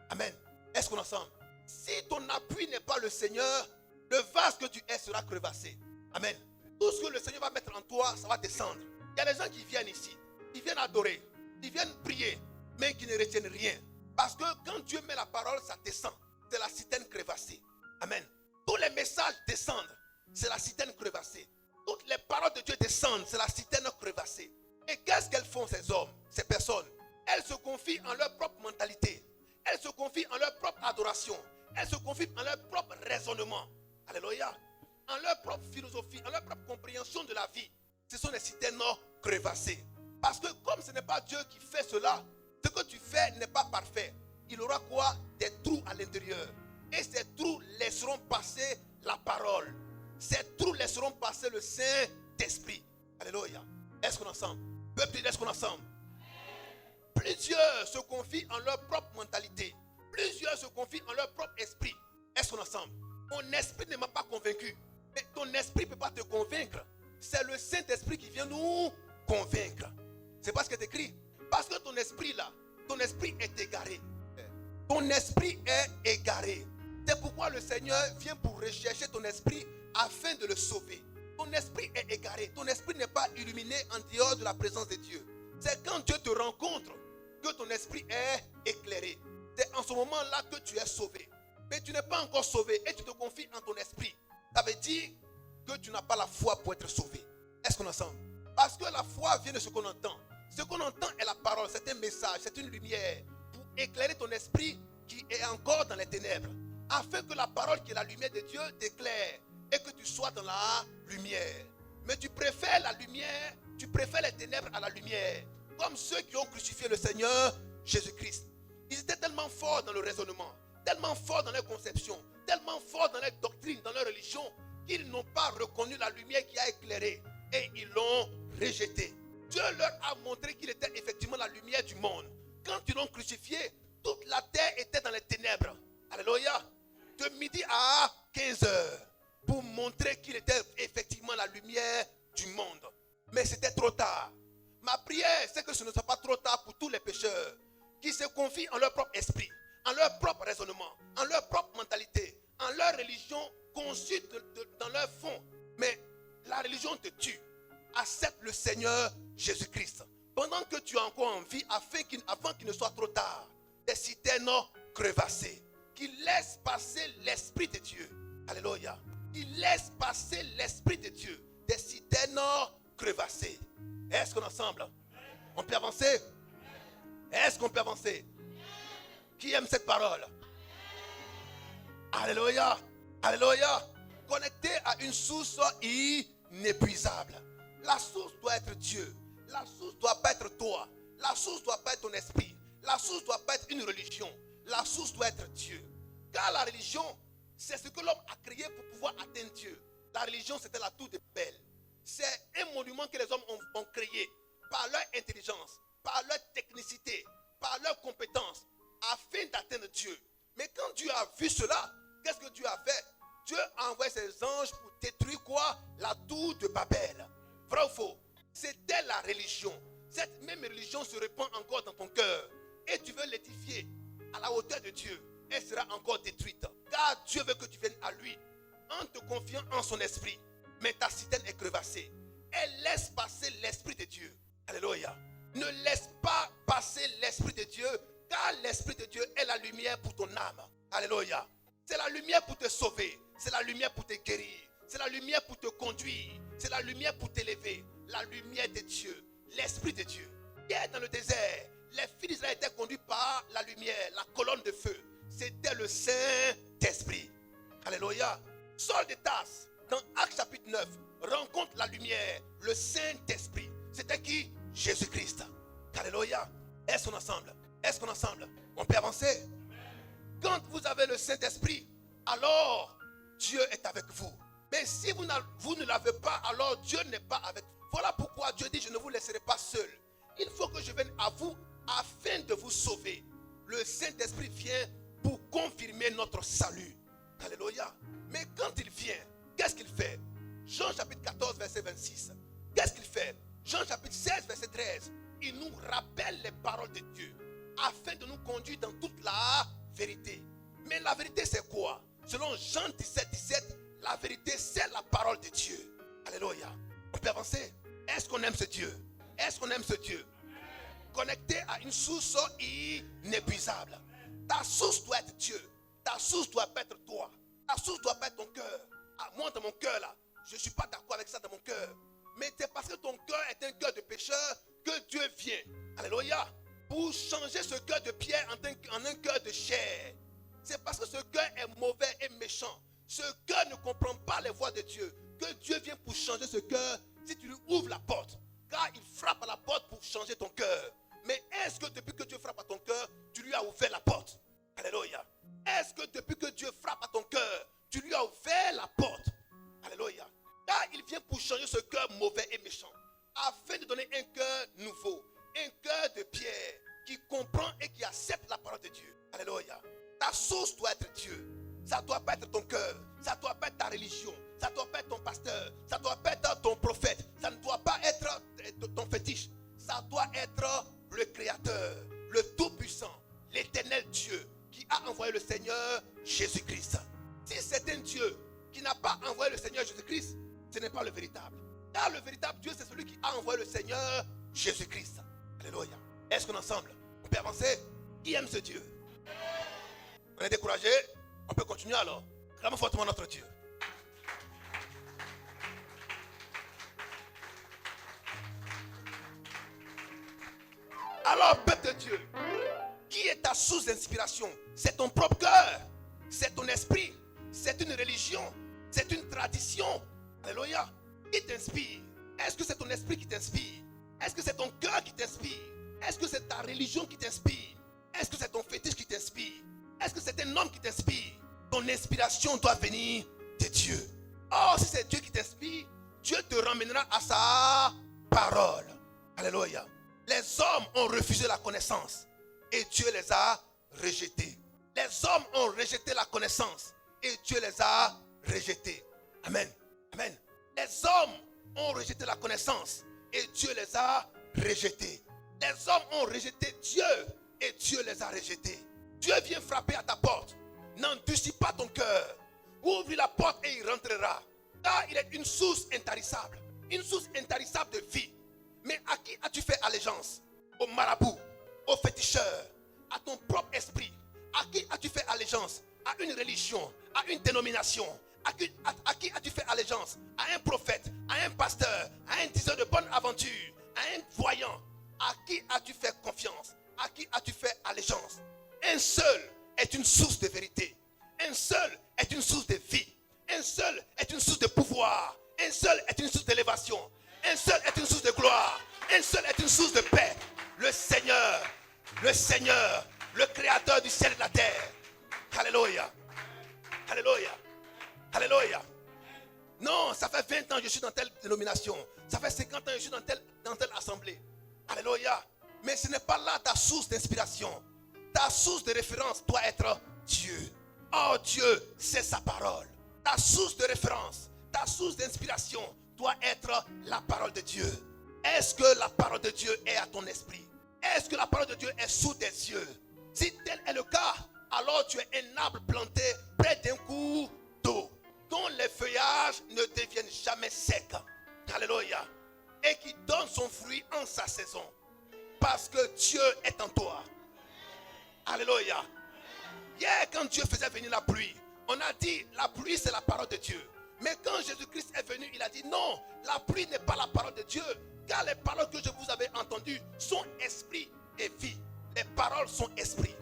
Amen. Est-ce qu'on est ensemble? Si ton appui n'est pas le Seigneur, le vase que tu es sera crevassé. Amen. Tout ce que le Seigneur va mettre en toi, ça va descendre. Il y a des gens qui viennent ici, qui viennent adorer, qui viennent prier, mais qui ne retiennent rien. Parce que quand Dieu met la parole, ça descend. C'est la citerne crevassée. Amen. Tous les messages descendent. C'est la citerne crevassée. Toutes les paroles de Dieu descendent. C'est la citerne crevassée. Et qu'est-ce qu'elles font, ces hommes, ces personnes? Elles se confient en leur propre mentalité. Elles se confient en leur propre adoration. Elles se confient en leur propre raisonnement. Alléluia. En leur propre philosophie, en leur propre compréhension de la vie. Ce sont des citernes crevassées. Parce que comme ce n'est pas Dieu qui fait cela, ce que tu fais n'est pas parfait. Il aura quoi? Des trous à l'intérieur. Et ces trous laisseront passer la parole. Ces trous laisseront passer le Saint-Esprit. Alléluia. Est-ce qu'on est ensemble? Peuple, est-ce qu'on est ensemble? Plusieurs se confient en leur propre mentalité. Plusieurs se confient en leur propre esprit. Est-ce qu'on est ensemble? Mon esprit ne m'a pas convaincu. Mais ton esprit ne peut pas te convaincre. C'est le Saint-Esprit qui vient nous convaincre. C'est pas ce qui est écrit. Parce que ton esprit là, ton esprit est égaré. Ton esprit est égaré. C'est pourquoi le Seigneur vient pour rechercher ton esprit afin de le sauver. Ton esprit est égaré. Ton esprit n'est pas illuminé en dehors de la présence de Dieu. C'est quand Dieu te rencontre que ton esprit est éclairé. C'est en ce moment-là que tu es sauvé. Mais tu n'es pas encore sauvé et tu te confies en ton esprit. Ça veut dire que tu n'as pas la foi pour être sauvé. Est-ce qu'on est ensemble? Parce que la foi vient de ce qu'on entend. Ce qu'on entend est la parole, c'est un message, c'est une lumière pour éclairer ton esprit qui est encore dans les ténèbres. Afin que la parole qui est la lumière de Dieu t'éclaire et que tu sois dans la lumière. Mais tu préfères la lumière Tu préfères les ténèbres à la lumière. Comme ceux qui ont crucifié le Seigneur Jésus-Christ. Ils étaient tellement forts dans le raisonnement, tellement forts dans leur conception, tellement forts dans leur doctrine, dans leur religion, qu'ils n'ont pas reconnu la lumière qui a éclairé et ils l'ont rejeté. Dieu leur a montré qu'il était effectivement la lumière du monde. Quand ils l'ont crucifié, toute la terre était dans les ténèbres. Alléluia. De midi à 15 heures. Pour montrer qu'il était effectivement la lumière du monde. Mais c'était trop tard. Ma prière, c'est que ce ne soit pas trop tard pour tous les pécheurs qui se confient en leur propre esprit, en leur propre raisonnement, en leur propre mentalité, en leur religion conçue dans leur fond. Mais la religion te tue. Accepte le Seigneur Jésus-Christ. Pendant que tu as encore envie, afin qu'il ne soit trop tard, des citernes crevassées, qu'il laisse passer l'Esprit de Dieu. Alléluia. Il laisse passer l'Esprit de Dieu. Des citernes crevassées. Est-ce qu'on est ensemble? On peut avancer? Est-ce qu'on peut avancer? Qui aime cette parole? Alléluia. Alléluia. Connecté à une source inépuisable. La source doit être Dieu. La source doit pas être toi. La source doit pas être ton esprit. La source doit pas être une religion. La source doit être Dieu. Car la religion, c'est ce que l'homme a créé pour pouvoir atteindre Dieu. La religion, c'était la tour de Babel. C'est un monument que les hommes ont créé par leur intelligence, par leur technicité, par leur compétence, afin d'atteindre Dieu. Mais quand Dieu a vu cela, qu'est-ce que Dieu a fait? Dieu a envoyé ses anges pour détruire quoi? La tour de Babel. Vrai ou faux? C'était la religion. Cette même religion se répand encore dans ton cœur. Et tu veux l'édifier à la hauteur de Dieu. Elle sera encore détruite. Car Dieu veut que tu viennes à lui en te confiant en son esprit. Mais ta citerne est crevassée. Elle laisse passer l'Esprit de Dieu. Alléluia. Ne laisse pas passer l'Esprit de Dieu, car l'Esprit de Dieu est la lumière pour ton âme. Alléluia. C'est la lumière pour te sauver. C'est la lumière pour te guérir. C'est la lumière pour te conduire. C'est la lumière pour t'élever. La lumière de Dieu. L'Esprit de Dieu. Hier dans le désert, les fils d'Israël étaient conduits par la lumière, la colonne de feu. C'était le Saint-Esprit. Alléluia. Saul de Tarse, dans Actes chapitre 9, rencontre la lumière, le Saint-Esprit. C'était qui? Jésus-Christ. Alléluia. Est-ce qu'on est ensemble? Est-ce qu'on est ensemble? On peut avancer? Quand vous avez le Saint-Esprit, alors Dieu est avec vous. Mais si vous ne l'avez pas, alors Dieu n'est pas avec vous. Voilà pourquoi Dieu dit, je ne vous laisserai pas seul. Il faut que je vienne à vous afin de vous sauver. Le Saint-Esprit vient pour confirmer notre salut. Alléluia. Mais quand il vient, qu'est-ce qu'il fait? Jean chapitre 14, verset 26. Qu'est-ce qu'il fait? Jean chapitre 16, verset 13. Il nous rappelle les paroles de Dieu afin de nous conduire dans toute la vérité. Mais la vérité, c'est quoi? Selon Jean 17, 17, la vérité, c'est la parole de Dieu. Alléluia. On peut avancer? Est-ce qu'on aime ce Dieu? Est-ce qu'on aime ce Dieu? Connecté à une source inépuisable. Ta source doit être Dieu. Ta source doit pas être toi. Ta source doit pas être ton cœur. Ah, moi, dans mon cœur, là, je ne suis pas d'accord avec ça dans mon cœur. Mais c'est parce que ton cœur est un cœur de pécheur que Dieu vient. Alléluia. Pour changer ce cœur de pierre en un cœur de chair. C'est parce que ce cœur est mauvais et méchant. Ce cœur ne comprend pas les voies de Dieu. Que Dieu vient pour changer ce cœur si tu lui ouvres la porte. Car il frappe à la porte pour changer ton cœur. Mais est-ce que depuis que Dieu frappe à ton cœur, tu lui as ouvert la porte? Alléluia. Est-ce que depuis que Dieu frappe à ton cœur, tu lui as ouvert la porte? Alléluia. Car il vient pour changer ce cœur mauvais et méchant. Afin de donner un cœur nouveau. Un cœur de pierre qui comprend et qui accepte la parole de Dieu. Alléluia. Ta source doit être Dieu. Ça ne doit pas être ton cœur. Ça ne doit pas être ta religion. Ça ne doit pas être ton pasteur. Ça ne doit pas être ton prophète. Ça ne doit pas être ton fétiche. Ça doit être le Créateur, le Tout-Puissant, l'Éternel Dieu qui a envoyé le Seigneur Jésus-Christ. Si c'est un Dieu qui n'a pas envoyé le Seigneur Jésus-Christ, ce n'est pas le véritable. Car le véritable Dieu, c'est celui qui a envoyé le Seigneur Jésus-Christ. Alléluia. Est-ce qu'on est ensemble? On peut avancer? Qui aime ce Dieu? On est découragé? On peut continuer alors. Acclamons fortement notre Dieu. Alors, peuple de Dieu, qui est ta source d'inspiration? C'est ton propre cœur, c'est ton esprit, c'est une religion, c'est une tradition. Alléluia. Qui t'inspire? Est-ce que c'est ton esprit qui t'inspire? Est-ce que c'est ton cœur qui t'inspire? Est-ce que c'est ta religion qui t'inspire? Est-ce que c'est ton fétiche qui t'inspire? Est-ce que c'est un homme qui t'inspire? Ton inspiration doit venir de Dieu. Or, si c'est Dieu qui t'inspire, Dieu te ramènera à sa parole. Alléluia. Les hommes ont refusé la connaissance et Dieu les a rejetés. Les hommes ont rejeté la connaissance et Dieu les a rejetés. Amen. Amen. Les hommes ont rejeté la connaissance et Dieu les a rejetés. Les hommes ont rejeté Dieu et Dieu les a rejetés. Dieu vient frapper à ta porte. N'endurcis pas ton cœur. Ouvre la porte et il rentrera. Car il est une source intarissable. Une source intarissable de vie. Mais à qui as-tu fait allégeance? Au marabout, au féticheur, à ton propre esprit. À qui as-tu fait allégeance? À une religion, à une dénomination. À qui as-tu fait allégeance? À un prophète, à un pasteur, à un diseur de bonne aventure, à un voyant. À qui as-tu fait confiance? À qui as-tu fait allégeance? Un seul est une source de vérité. Un seul est une source de vie. Un seul est une source de pouvoir. Un seul est une source d'élévation. Un seul est une source de gloire. Un seul est une source de paix. Le Seigneur, le Créateur du ciel et de la terre. Alléluia. Alléluia. Alléluia. Non, ça fait 20 ans que je suis dans telle dénomination. Ça fait 50 ans que je suis dans telle assemblée. Alléluia. Mais ce n'est pas là ta source d'inspiration. Ta source de référence doit être Dieu. Oh Dieu, c'est sa parole. Ta source de référence, ta source d'inspiration doit être la parole de Dieu. Est-ce que la parole de Dieu est à ton esprit? Est-ce que la parole de Dieu est sous tes yeux? Si tel est le cas, alors tu es un arbre planté près d'un cours d'eau, dont les feuillages ne deviennent jamais secs. Alléluia. Et qui donne son fruit en sa saison. Parce que Dieu est en toi. Alléluia. Hier, quand Dieu faisait venir la pluie, on a dit la pluie c'est la parole de Dieu. Mais quand Jésus-Christ est venu, il a dit non, la pluie n'est pas la parole de Dieu. Car les paroles que je vous avais entendues sont esprit et vie. Les paroles sont esprit.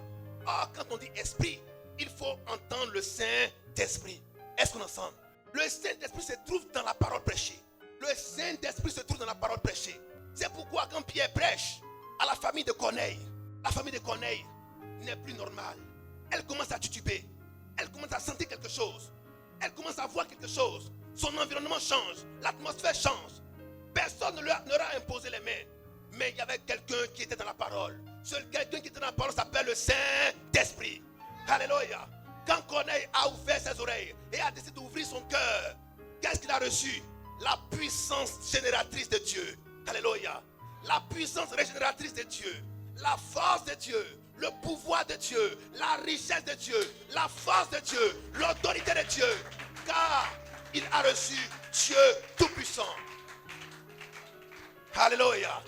Or, quand on dit esprit, il faut entendre le Saint-Esprit. Est-ce qu'on ensemble? Le Saint-Esprit se trouve dans la parole prêchée. Le Saint-Esprit se trouve dans la parole prêchée. C'est pourquoi quand Pierre prêche à la famille de Corneille n'est plus normale. Elle commence à tituber. Elle commence à sentir quelque chose. Elle commence à voir quelque chose. Son environnement change. L'atmosphère change. Personne ne leur a imposé les mains. Mais il y avait quelqu'un qui était dans la parole. Seul quelqu'un qui était dans la parole s'appelle le Saint-Esprit. Alléluia. Quand Corneille a ouvert ses oreilles et a décidé d'ouvrir son cœur, qu'est-ce qu'il a reçu? La puissance génératrice de Dieu. Alléluia. La puissance régénératrice de Dieu. La force de Dieu. Le pouvoir de Dieu. La richesse de Dieu. La force de Dieu. L'autorité de Dieu. Car il a reçu Dieu Tout-Puissant. Alléluia.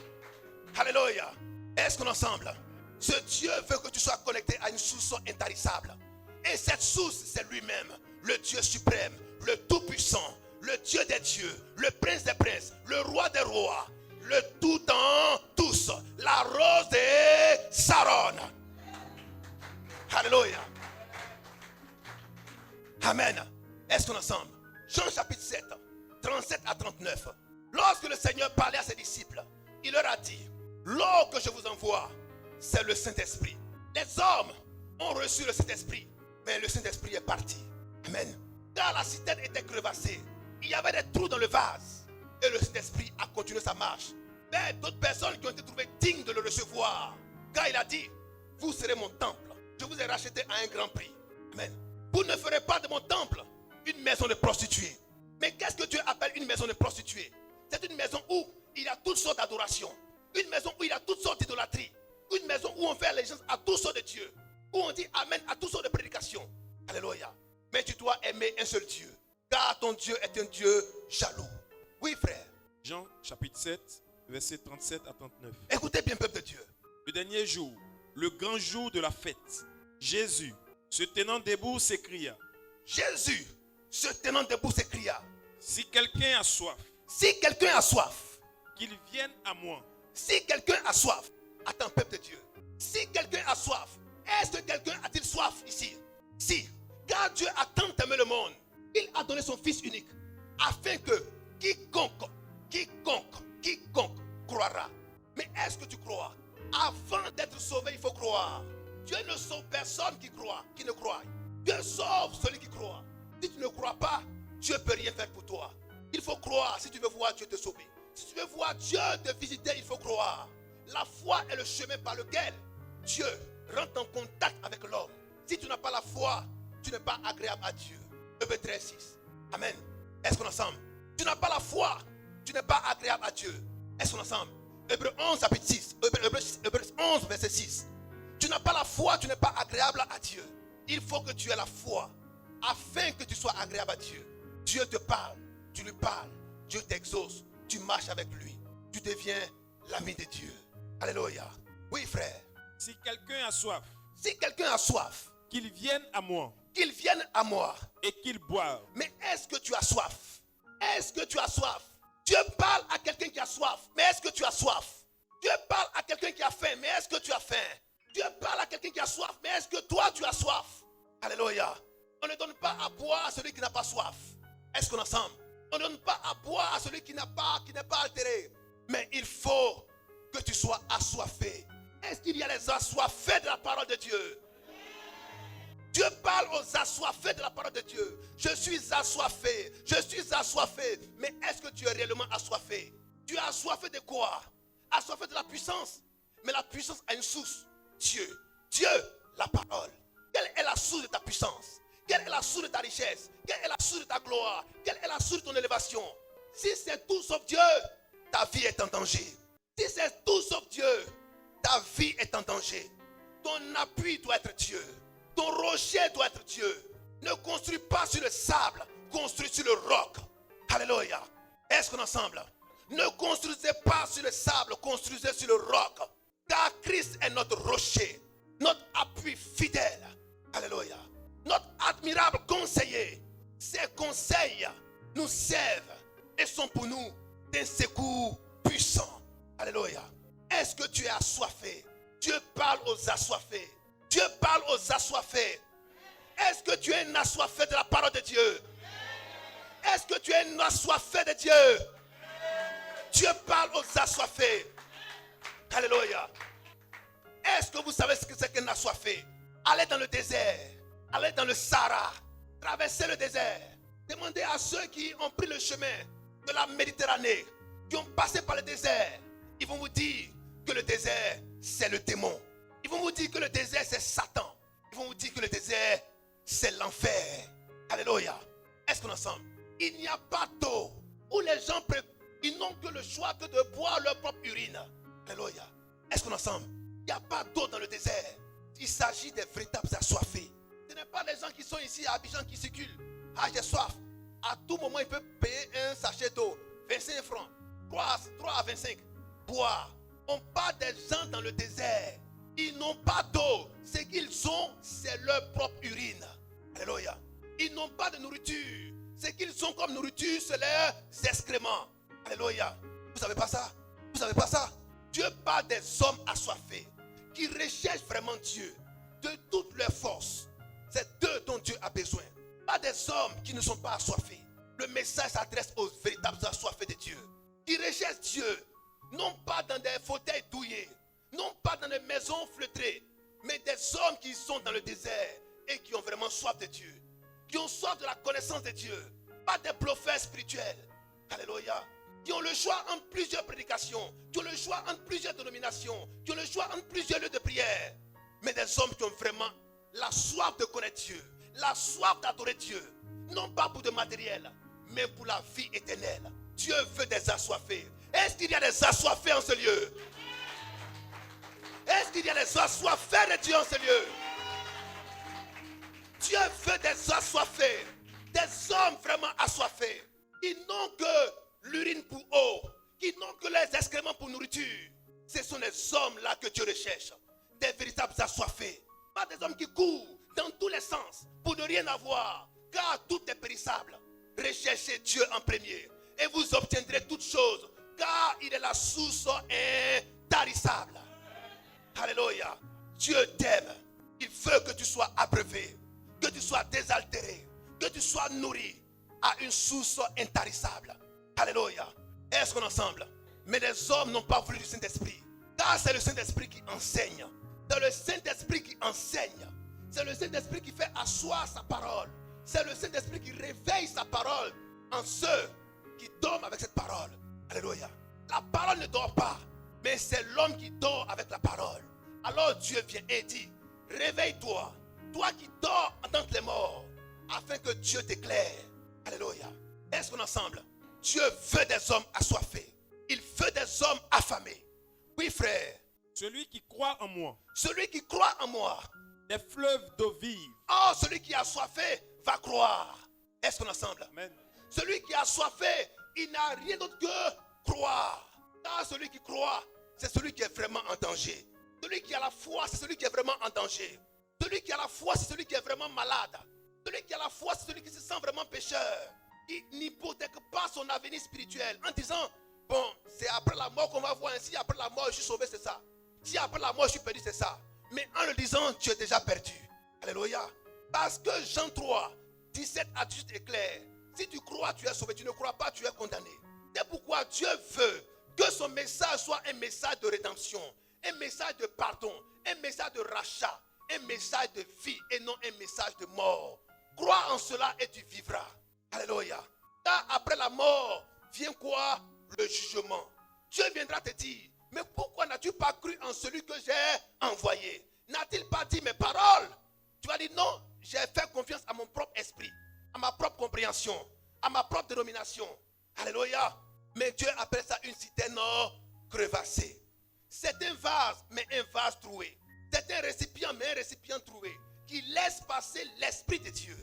Alléluia. Est-ce qu'on est ensemble? Ce Dieu veut que tu sois connecté à une source intarissable. Et cette source, c'est lui-même. Le Dieu suprême. Le Tout-Puissant. Le Dieu des dieux. Le Prince des princes. Le Roi des rois. Le tout en tous. La rose de Saron. Alléluia. Amen. Est-ce qu'on est ensemble? Jean chapitre 7, 37 à 39. Lorsque le Seigneur parlait à ses disciples, il leur a dit: l'eau que je vous envoie, c'est le Saint-Esprit. Les hommes ont reçu le Saint-Esprit, mais le Saint-Esprit est parti. Amen. Car la citerne était crevassée, il y avait des trous dans le vase, et le Saint-Esprit a continué sa marche. Mais d'autres personnes qui ont été trouvées dignes de le recevoir, car il a dit: vous serez mon temple, je vous ai racheté à un grand prix. Amen. Vous ne ferez pas de mon temple une maison de prostituées. Mais qu'est-ce que Dieu appelle une maison de prostituées? C'est une maison où il y a toutes sortes d'adorations. Une maison où il y a toutes sortes d'idolâtries. Une maison où on fait allégeance à toutes sortes de dieux. Où on dit amen à toutes sortes de prédications. Alléluia. Mais tu dois aimer un seul Dieu. Car ton Dieu est un Dieu jaloux. Oui, frère. Jean chapitre 7, versets 37 à 39. Écoutez bien, peuple de Dieu. Le dernier jour, le grand jour de la fête, Jésus, se tenant debout, s'écria: Jésus, se tenant debout, s'écria: si quelqu'un a soif, si quelqu'un a soif, qu'il vienne à moi. Si quelqu'un a soif, attends, peuple de Dieu. Si quelqu'un a soif, est-ce que quelqu'un a-t-il soif ici? Si, car Dieu a tant aimé le monde, il a donné son Fils unique, afin que quiconque Quiconque croira. Mais est-ce que tu crois? Avant d'être sauvé, il faut croire. Dieu ne sauve personne qui ne croit. Dieu sauve celui qui croit. Si tu ne crois pas, Dieu ne peut rien faire pour toi. Il faut croire si tu veux voir Dieu te sauver. Si tu veux voir Dieu te visiter, il faut croire. La foi est le chemin par lequel Dieu rentre en contact avec l'homme. Si tu n'as pas la foi, tu n'es pas agréable à Dieu. Hébreux 13, 6. Amen. Est-ce qu'on est ensemble? Tu n'as pas la foi, tu n'es pas agréable à Dieu. Est-ce qu'on est ensemble? Hébreux 11, chapitre 6. Hébreux 11, verset 6. Tu n'as pas la foi, tu n'es pas agréable à Dieu. Il faut que tu aies la foi afin que tu sois agréable à Dieu. Dieu te parle, tu lui parles, Dieu t'exauce, tu marches avec lui, tu deviens l'ami de Dieu. Alléluia. Oui, frère. Si quelqu'un a soif, Si quelqu'un a soif, qu'il vienne à moi qu'il vienne à moi. et qu'il boive. Mais est-ce que tu as soif? Est-ce que tu as soif? Dieu parle à quelqu'un qui a soif. Mais est-ce que tu as soif? Dieu parle à quelqu'un qui a faim. Mais est-ce que tu as faim? Dieu parle à quelqu'un qui a soif. Mais est-ce que toi tu as soif? Alléluia. On ne donne pas à boire à celui qui n'a pas soif. Est-ce qu'on est ensemble? On ne donne pas à boire à celui qui n'est pas altéré. Mais il faut que tu sois assoiffé. Est-ce qu'il y a les assoiffés de la parole de Dieu? Dieu parle aux assoiffés de la parole de Dieu. Je suis assoiffé. Je suis assoiffé. Mais est-ce que tu es réellement assoiffé? Tu es assoiffé de quoi? Assoiffé de la puissance. Mais la puissance a une source. Dieu. Dieu, la parole. Quelle est la source de ta puissance? Quelle est la source de ta richesse? Quelle est la source de ta gloire? Quelle est la source de ton élévation? Si c'est tout sauf Dieu, ta vie est en danger. Si c'est tout sauf Dieu, ta vie est en danger. Ton appui doit être Dieu. Ton rocher doit être Dieu. Ne construis pas sur le sable, construis sur le roc. Alléluia. Est-ce qu'on est ensemble? Ne construisez pas sur le sable, construisez sur le roc. Car Christ est notre rocher, notre appui fidèle. Alléluia. Notre admirable conseiller. Ses conseils nous servent et sont pour nous des secours puissants. Alléluia. Est-ce que tu es assoiffé? Dieu parle aux assoiffés. Dieu parle aux assoiffés. Est-ce que tu es un assoiffé de la parole de Dieu? Est-ce que tu es un assoiffé de Dieu? Dieu parle aux assoiffés. Alléluia. Est-ce que vous savez ce que c'est qu'un assoiffé? Allez dans le désert. Allez dans le Sahara. Traversez le désert. Demandez à ceux qui ont pris le chemin de la Méditerranée, qui ont passé par le désert. Ils vont vous dire que le désert, c'est le démon. Ils vont vous dire que le désert, c'est Satan. Ils vont vous dire que le désert, c'est l'enfer. Alléluia. Est-ce qu'on est ensemble? Il n'y a pas d'eau où les gens ils n'ont que le choix que de boire leur propre urine. Alléluia. Est-ce qu'on est ensemble? Il n'y a pas d'eau dans le désert. Il s'agit des véritables assoiffés. Ce n'est pas les gens qui sont ici à Abidjan qui circulent. Ah, j'ai soif. À tout moment, ils peuvent payer un sachet d'eau. 25 francs. 3 à 25. Boire. On parle des gens dans le désert. Ils n'ont pas d'eau. Ce qu'ils ont, c'est leur propre urine. Alléluia. Ils n'ont pas de nourriture. Ce qu'ils ont comme nourriture, c'est leurs excréments. Alléluia. Vous savez pas ça? Vous savez pas ça? Dieu parle des hommes assoiffés qui recherchent vraiment Dieu de toutes leurs forces. C'est d'eux dont Dieu a besoin. Pas des hommes qui ne sont pas assoiffés. Le message s'adresse aux véritables assoiffés de Dieu. Qui recherchent Dieu. Non pas dans des fauteuils douillés. Non pas dans des maisons feutrées. Mais des hommes qui sont dans le désert et qui ont vraiment soif de Dieu. Qui ont soif de la connaissance de Dieu. Pas des bluffeurs spirituels. Alléluia. Qui ont le choix entre plusieurs prédications. Qui ont le choix entre plusieurs dénominations. Qui ont le choix entre plusieurs lieux de prière. Mais des hommes qui ont vraiment la soif de connaître Dieu. La soif d'adorer Dieu. Non pas pour de matériel, mais pour la vie éternelle. Dieu veut des assoiffés. Est-ce qu'il y a des assoiffés en ce lieu? Est-ce qu'il y a des assoiffés de Dieu en ce lieu? Dieu veut des assoiffés. Des hommes vraiment assoiffés. Qui n'ont que l'urine pour eau. Qui n'ont que les excréments pour nourriture. Ce sont les hommes-là que Dieu recherche. Des véritables assoiffés. Pas des hommes qui courent dans tous les sens pour ne rien avoir. Car tout est périssable. Recherchez Dieu en premier. Et vous obtiendrez toutes choses. Car il est la source intarissable. Alléluia. Dieu t'aime. Il veut que tu sois abreuvé. Que tu sois désaltéré. Que tu sois nourri à une source intarissable. Alléluia. Est-ce qu'on est ensemble? Mais les hommes n'ont pas voulu du Saint-Esprit. Car c'est le Saint-Esprit qui enseigne. C'est le Saint-Esprit qui enseigne. C'est le Saint-Esprit qui fait asseoir sa parole. C'est le Saint-Esprit qui réveille sa parole en ceux qui dorment avec cette parole. Alléluia. La parole ne dort pas, mais c'est l'homme qui dort avec la parole. Alors Dieu vient et dit, réveille-toi, toi qui dors entre les morts, afin que Dieu t'éclaire. Alléluia. Est-ce qu'on est ensemble? Dieu veut des hommes assoiffés. Il veut des hommes affamés. Oui, frère. Celui qui croit en moi, Celui qui croit en moi. des fleuves d'eau vive. Oh, celui qui a soifé va croire. Est-ce qu'on est ensemble? Amen. Celui qui a soifé, il n'a rien d'autre que croire. Car celui qui croit, c'est celui qui est vraiment en danger. Celui qui a la foi, c'est celui qui est vraiment en danger. Celui qui a la foi, c'est celui qui est vraiment malade. Celui qui a la foi, c'est celui qui se sent vraiment pécheur. Il n'hypothèque pas son avenir spirituel en disant, bon, c'est après la mort qu'on va voir. Si après la mort je suis sauvé, c'est ça. Si après la mort je suis perdu, c'est ça. Mais en le disant, tu es déjà perdu. Alléluia. Parce que Jean 3, 17 à 18 est clair. Si tu crois, tu es sauvé. Tu ne crois pas, tu es condamné. C'est pourquoi Dieu veut que son message soit un message de rédemption, un message de pardon, un message de rachat, un message de vie et non un message de mort. Crois en cela et tu vivras. Alléluia. Car après la mort vient quoi? Le jugement. Dieu viendra te dire, mais pourquoi n'as-tu pas cru en celui que j'ai envoyé? N'a-t-il pas dit mes paroles? Tu vas dire non, j'ai fait confiance à mon propre esprit, à ma propre compréhension, à ma propre dénomination. Alléluia. Mais Dieu appelle ça une citerne crevassée. C'est un vase, mais un vase troué. C'est un récipient, mais un récipient troué, qui laisse passer l'Esprit de Dieu.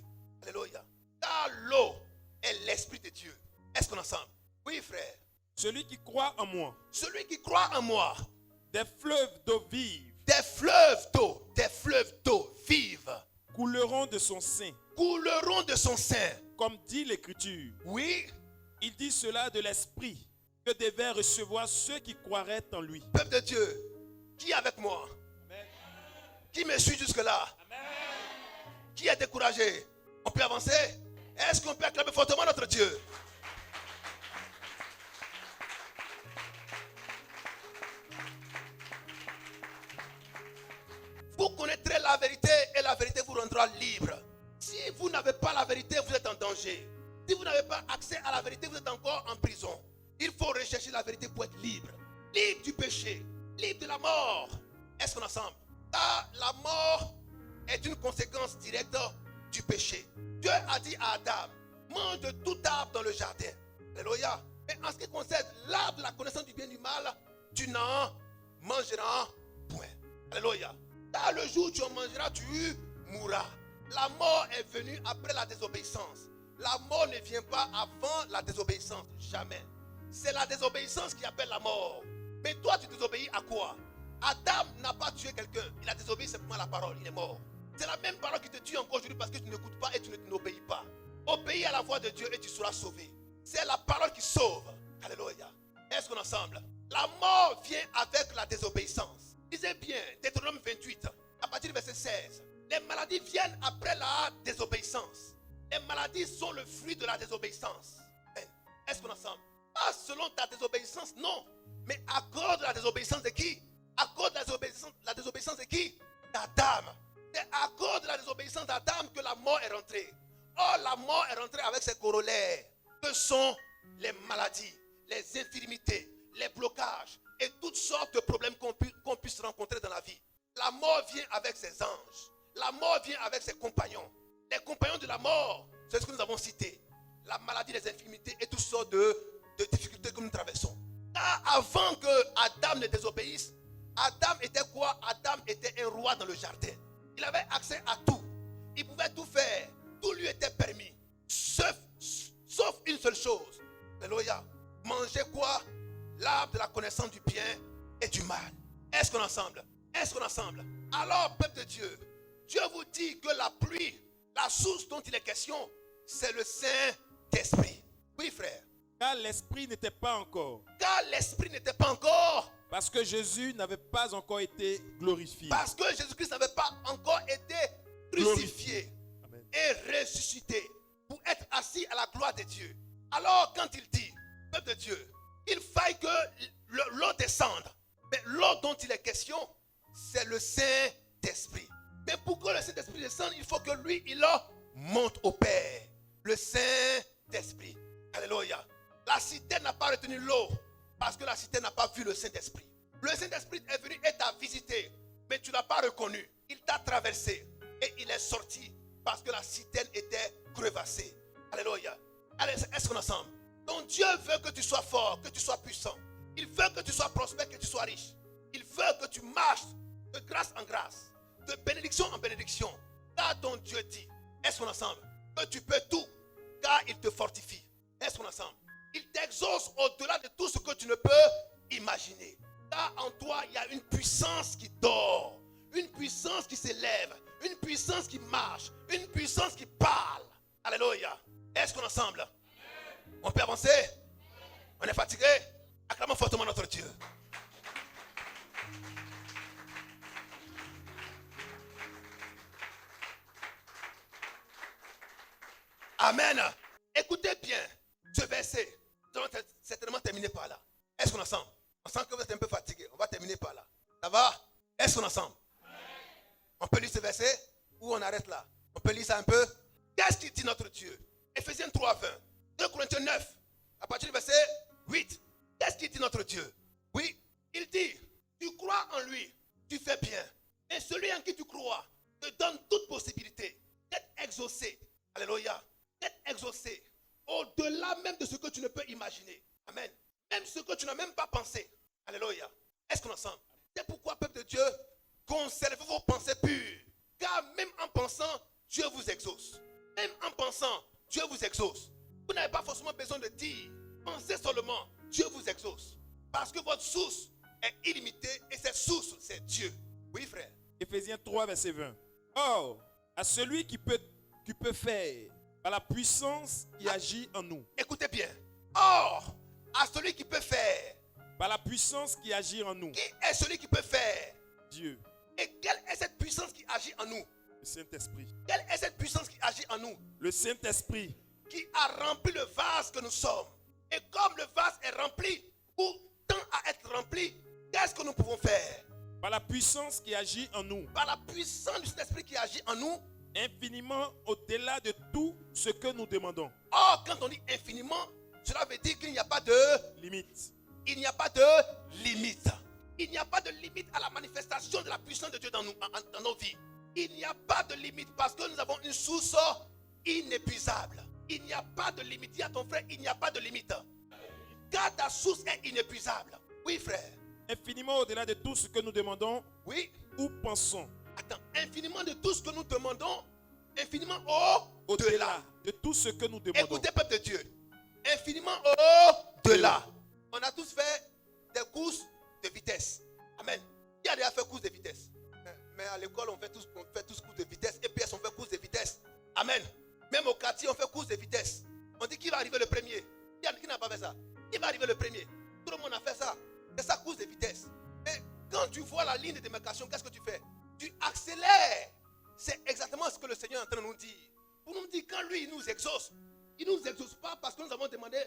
Alléluia. Car l'eau est l'Esprit de Dieu. Est-ce qu'on est ensemble? Oui, frère. Celui qui croit en moi, Celui qui croit en moi, des fleuves d'eau vive des fleuves d'eau vive couleront de son sein. couleront de son sein. Comme dit l'Écriture, Oui, il dit cela de l'Esprit que devaient recevoir ceux qui croiraient en lui. peuple de Dieu, qui est avec moi? Amen. Qui me suit jusque-là? Amen. Qui est découragé? On peut avancer? Est-ce qu'on peut acclamer fortement notre Dieu? Vous connaîtrez la vérité et la vérité vous rendra libre. Si vous n'avez pas la vérité, vous êtes en danger. Si vous n'avez pas accès à la vérité, vous êtes encore en prison. Il faut rechercher la vérité pour être libre. Libre du péché, libre de la mort. Est-ce qu'on est ensemble? Car la mort est une conséquence directe du péché. Dieu a dit à Adam, mange de tout arbre dans le jardin. Alléluia. Mais en ce qui concerne l'arbre de la connaissance du bien et du mal, tu n'en mangeras point. Alléluia. Car le jour où tu en mangeras, tu mourras. La mort est venue après la désobéissance. La mort ne vient pas avant la désobéissance. Jamais. C'est la désobéissance qui appelle la mort. Mais toi, tu désobéis à quoi? Adam n'a pas tué quelqu'un. Il a désobéi simplement à la parole. Il est mort. C'est la même parole qui te tue encore aujourd'hui parce que tu n'écoutes pas et tu n'obéis pas. Obéis à la voix de Dieu et tu seras sauvé. C'est la parole qui sauve. Alléluia. Est-ce qu'on est ensemble? La mort vient avec la désobéissance. Lisez bien, Deutéronome 28, à partir du verset 16. Les maladies viennent après la désobéissance. Les maladies sont le fruit de la désobéissance. Est-ce qu'on est ensemble? Pas selon ta désobéissance, non. Mais à cause de la désobéissance de qui? À cause de la désobéissance de qui? D'Adam. C'est à cause de la désobéissance d'Adam que la mort est rentrée. Or, la mort est rentrée avec ses corollaires. Que sont les maladies, les infirmités, les blocages et toutes sortes de problèmes qu'on puisse rencontrer dans la vie. La mort vient avec ses anges. La mort vient avec ses compagnons. Les compagnons de la mort, c'est ce que nous avons cité. La maladie, les infirmités et toutes sortes de difficultés que nous traversons. Car avant que Adam ne désobéisse, Adam était quoi? Adam était un roi dans le jardin. Il avait accès à tout. Il pouvait tout faire. Tout lui était permis. Sauf une seule chose. Alléluia. Manger quoi? L'arbre de la connaissance du bien et du mal. Est-ce qu'on est ensemble? Est-ce qu'on est ensemble? Alors, peuple de Dieu, Dieu vous dit que la pluie, la source dont il est question, c'est le Saint-Esprit. Oui, frère. Car l'Esprit n'était pas encore. Car l'Esprit n'était pas encore. Parce que Jésus n'avait pas encore été glorifié. Parce que Jésus-Christ n'avait pas encore été crucifié et ressuscité pour être assis à la gloire de Dieu. Alors, quand il dit, peuple de Dieu, il faille que l'eau descende. Mais l'eau dont il est question, c'est le Saint-Esprit. Mais pour que le Saint-Esprit descende, il faut que lui, il monte au Père. Le Saint-Esprit. Alléluia. La citerne n'a pas retenu l'eau parce que la citerne n'a pas vu le Saint-Esprit. Le Saint-Esprit est venu et t'a visité, mais tu ne l'as pas reconnu. Il t'a traversé et il est sorti parce que la citerne était crevassée. Alléluia. Allez, est-ce qu'on est ensemble? Donc Dieu veut que tu sois fort, que tu sois puissant. Il veut que tu sois prospère, que tu sois riche. Il veut que tu marches de grâce en grâce, de bénédiction en bénédiction. Car ton Dieu dit, est-ce qu'on est ensemble? Que tu peux tout, car il te fortifie. Est-ce qu'on est ensemble? Il t'exauce au-delà de tout ce que tu ne peux imaginer. Car en toi, il y a une puissance qui dort, une puissance qui s'élève, une puissance qui marche, une puissance qui parle. Alléluia. Est-ce qu'on est ensemble? On peut avancer? On est fatigué? Acclamons fortement notre Dieu. Amen. Écoutez bien ce verset. Nous allons certainement terminer par là. Est-ce qu'on est ensemble? On sent que vous êtes un peu fatigué. On va terminer par là. Ça va? Est-ce qu'on est ensemble? On peut lire ce verset ou on arrête là? On peut lire ça un peu? Qu'est-ce qu'il dit notre Dieu? Éphésiens 3, 20. 2 Corinthiens 9. À partir du verset 8. Qu'est-ce qu'il dit notre Dieu? Oui, il dit, tu crois en lui, tu fais bien. Et celui en qui tu crois te donne toute possibilité d'être exaucé. Alléluia. D'être exaucé au-delà même de ce que tu ne peux imaginer. Amen. Même ce que tu n'as même pas pensé. Alléluia. Est-ce qu'on est ensemble? C'est pourquoi, peuple de Dieu, conservez vos pensées pures. Car même en pensant, Dieu vous exauce. Même en pensant, Dieu vous exauce. Vous n'avez pas forcément besoin de dire. Pensez seulement, Dieu vous exauce. Parce que votre source est illimitée et cette source, c'est Dieu. Oui, frère. Éphésiens 3, verset 20. Or, à celui qui peut faire par la puissance qui agit en nous. Écoutez bien. Or, à celui qui peut faire. Par la puissance qui agit en nous. Qui est celui qui peut faire? Dieu. Et quelle est cette puissance qui agit en nous? Le Saint-Esprit. Quelle est cette puissance qui agit en nous? Le Saint-Esprit. Qui a rempli le vase que nous sommes. Et comme le vase est rempli, ou tend à être rempli, qu'est-ce que nous pouvons faire? Par la puissance qui agit en nous. Par la puissance du Saint-Esprit qui agit en nous. Infiniment au-delà de tout ce que nous demandons. Or, quand on dit infiniment, cela veut dire qu'il n'y a pas de limite. Il n'y a pas de limite. Il n'y a pas de limite à la manifestation de la puissance de Dieu dans nos vies. Il n'y a pas de limite parce que nous avons une source inépuisable. Il n'y a pas de limite. Dis à ton frère, il n'y a pas de limite. Car ta source est inépuisable. Oui, frère. Infiniment au-delà de tout ce que nous demandons. Oui. Ou pensons. Attends, infiniment de tout ce que nous demandons. Infiniment au-delà de tout ce que nous demandons. Écoutez, peuple de Dieu. Infiniment au-delà. On a tous fait des courses de vitesse. Amen. Qui a déjà fait course de vitesse? Mais à l'école, on fait tous course de vitesse. Et puis, on fait course de vitesse. Amen. Même au quartier, on fait course de vitesse. On dit qui va arriver le premier. Qui n'a pas fait ça? Qui va arriver le premier? Tout le monde a fait ça. C'est ça, course de vitesse. Mais quand tu vois la ligne de démarcation, qu'est-ce que tu fais? Tu accélères. C'est exactement ce que le Seigneur est en train de nous dire. Pour nous dire, quand lui, il nous exauce, il ne nous exauce pas parce que nous avons demandé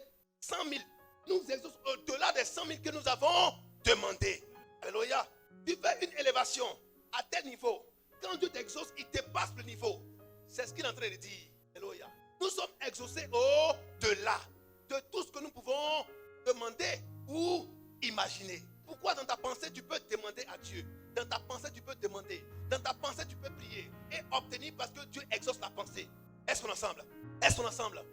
100 000. Il nous exauce au-delà des 100 000 que nous avons demandé. Alléluia. Tu fais une élévation à tel niveau. Quand Dieu t'exauce, il dépasse le niveau. C'est ce qu'il est en train de dire. Alléluia. Nous sommes exaucés au-delà de tout ce que nous pouvons demander ou imaginer. Pourquoi dans ta pensée, tu peux demander à Dieu? Dans ta pensée, tu peux demander. Dans ta pensée, tu peux prier et obtenir parce que Dieu exauce la pensée. Est-ce qu'on est ensemble? Est-ce qu'on est ensemble?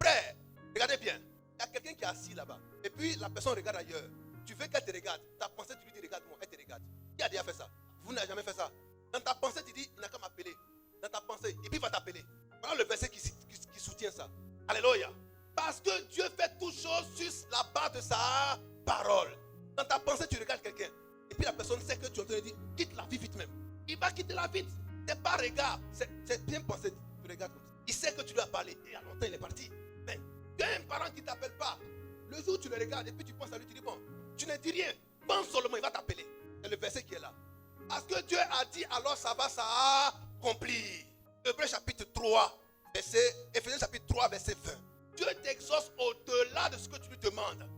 Frère, regardez bien. Il y a quelqu'un qui est assis là-bas. Et puis la personne regarde ailleurs. Tu veux qu'elle te regarde. Ta pensée, tu lui dis regarde-moi, elle te regarde. Qui a déjà fait ça? Vous n'avez jamais fait ça. Dans ta pensée, tu dis il n'a qu'à m'appeler. Dans ta pensée, et puis il va t'appeler. Voilà le verset qui soutient ça. Alléluia. Parce que Dieu fait toutes choses sur la base de sa parole. Dans ta pensée, tu regardes quelqu'un. Et puis la personne sait que tu es en train de dire quitte la vie vite même. Il va quitter la vie. C'est pas regard. C'est bien pensé. Tu regardes comme ça. Il sait que tu lui as parlé. Et il y a longtemps, il est parti. Mais tu as un parent qui ne t'appelle pas. Le jour où tu le regardes et puis tu penses à lui, tu dis bon, tu ne dis rien. Pense seulement, il va t'appeler. C'est le verset qui est là. Parce que Dieu a dit, alors ça va s'accomplir. Hébreux chapitre 3, Éphésiens chapitre 3, verset 20. Dieu t'exauce au-delà de ce que tu lui demandes.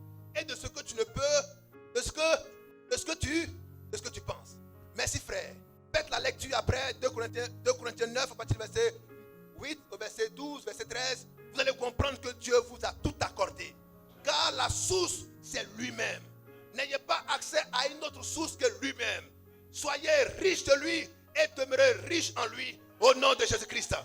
vous allez comprendre que Dieu vous a tout accordé. Car la source, c'est lui-même. N'ayez pas accès à une autre source que lui-même. Soyez riche de lui et demeurez riche en lui. Au nom de Jésus-Christ.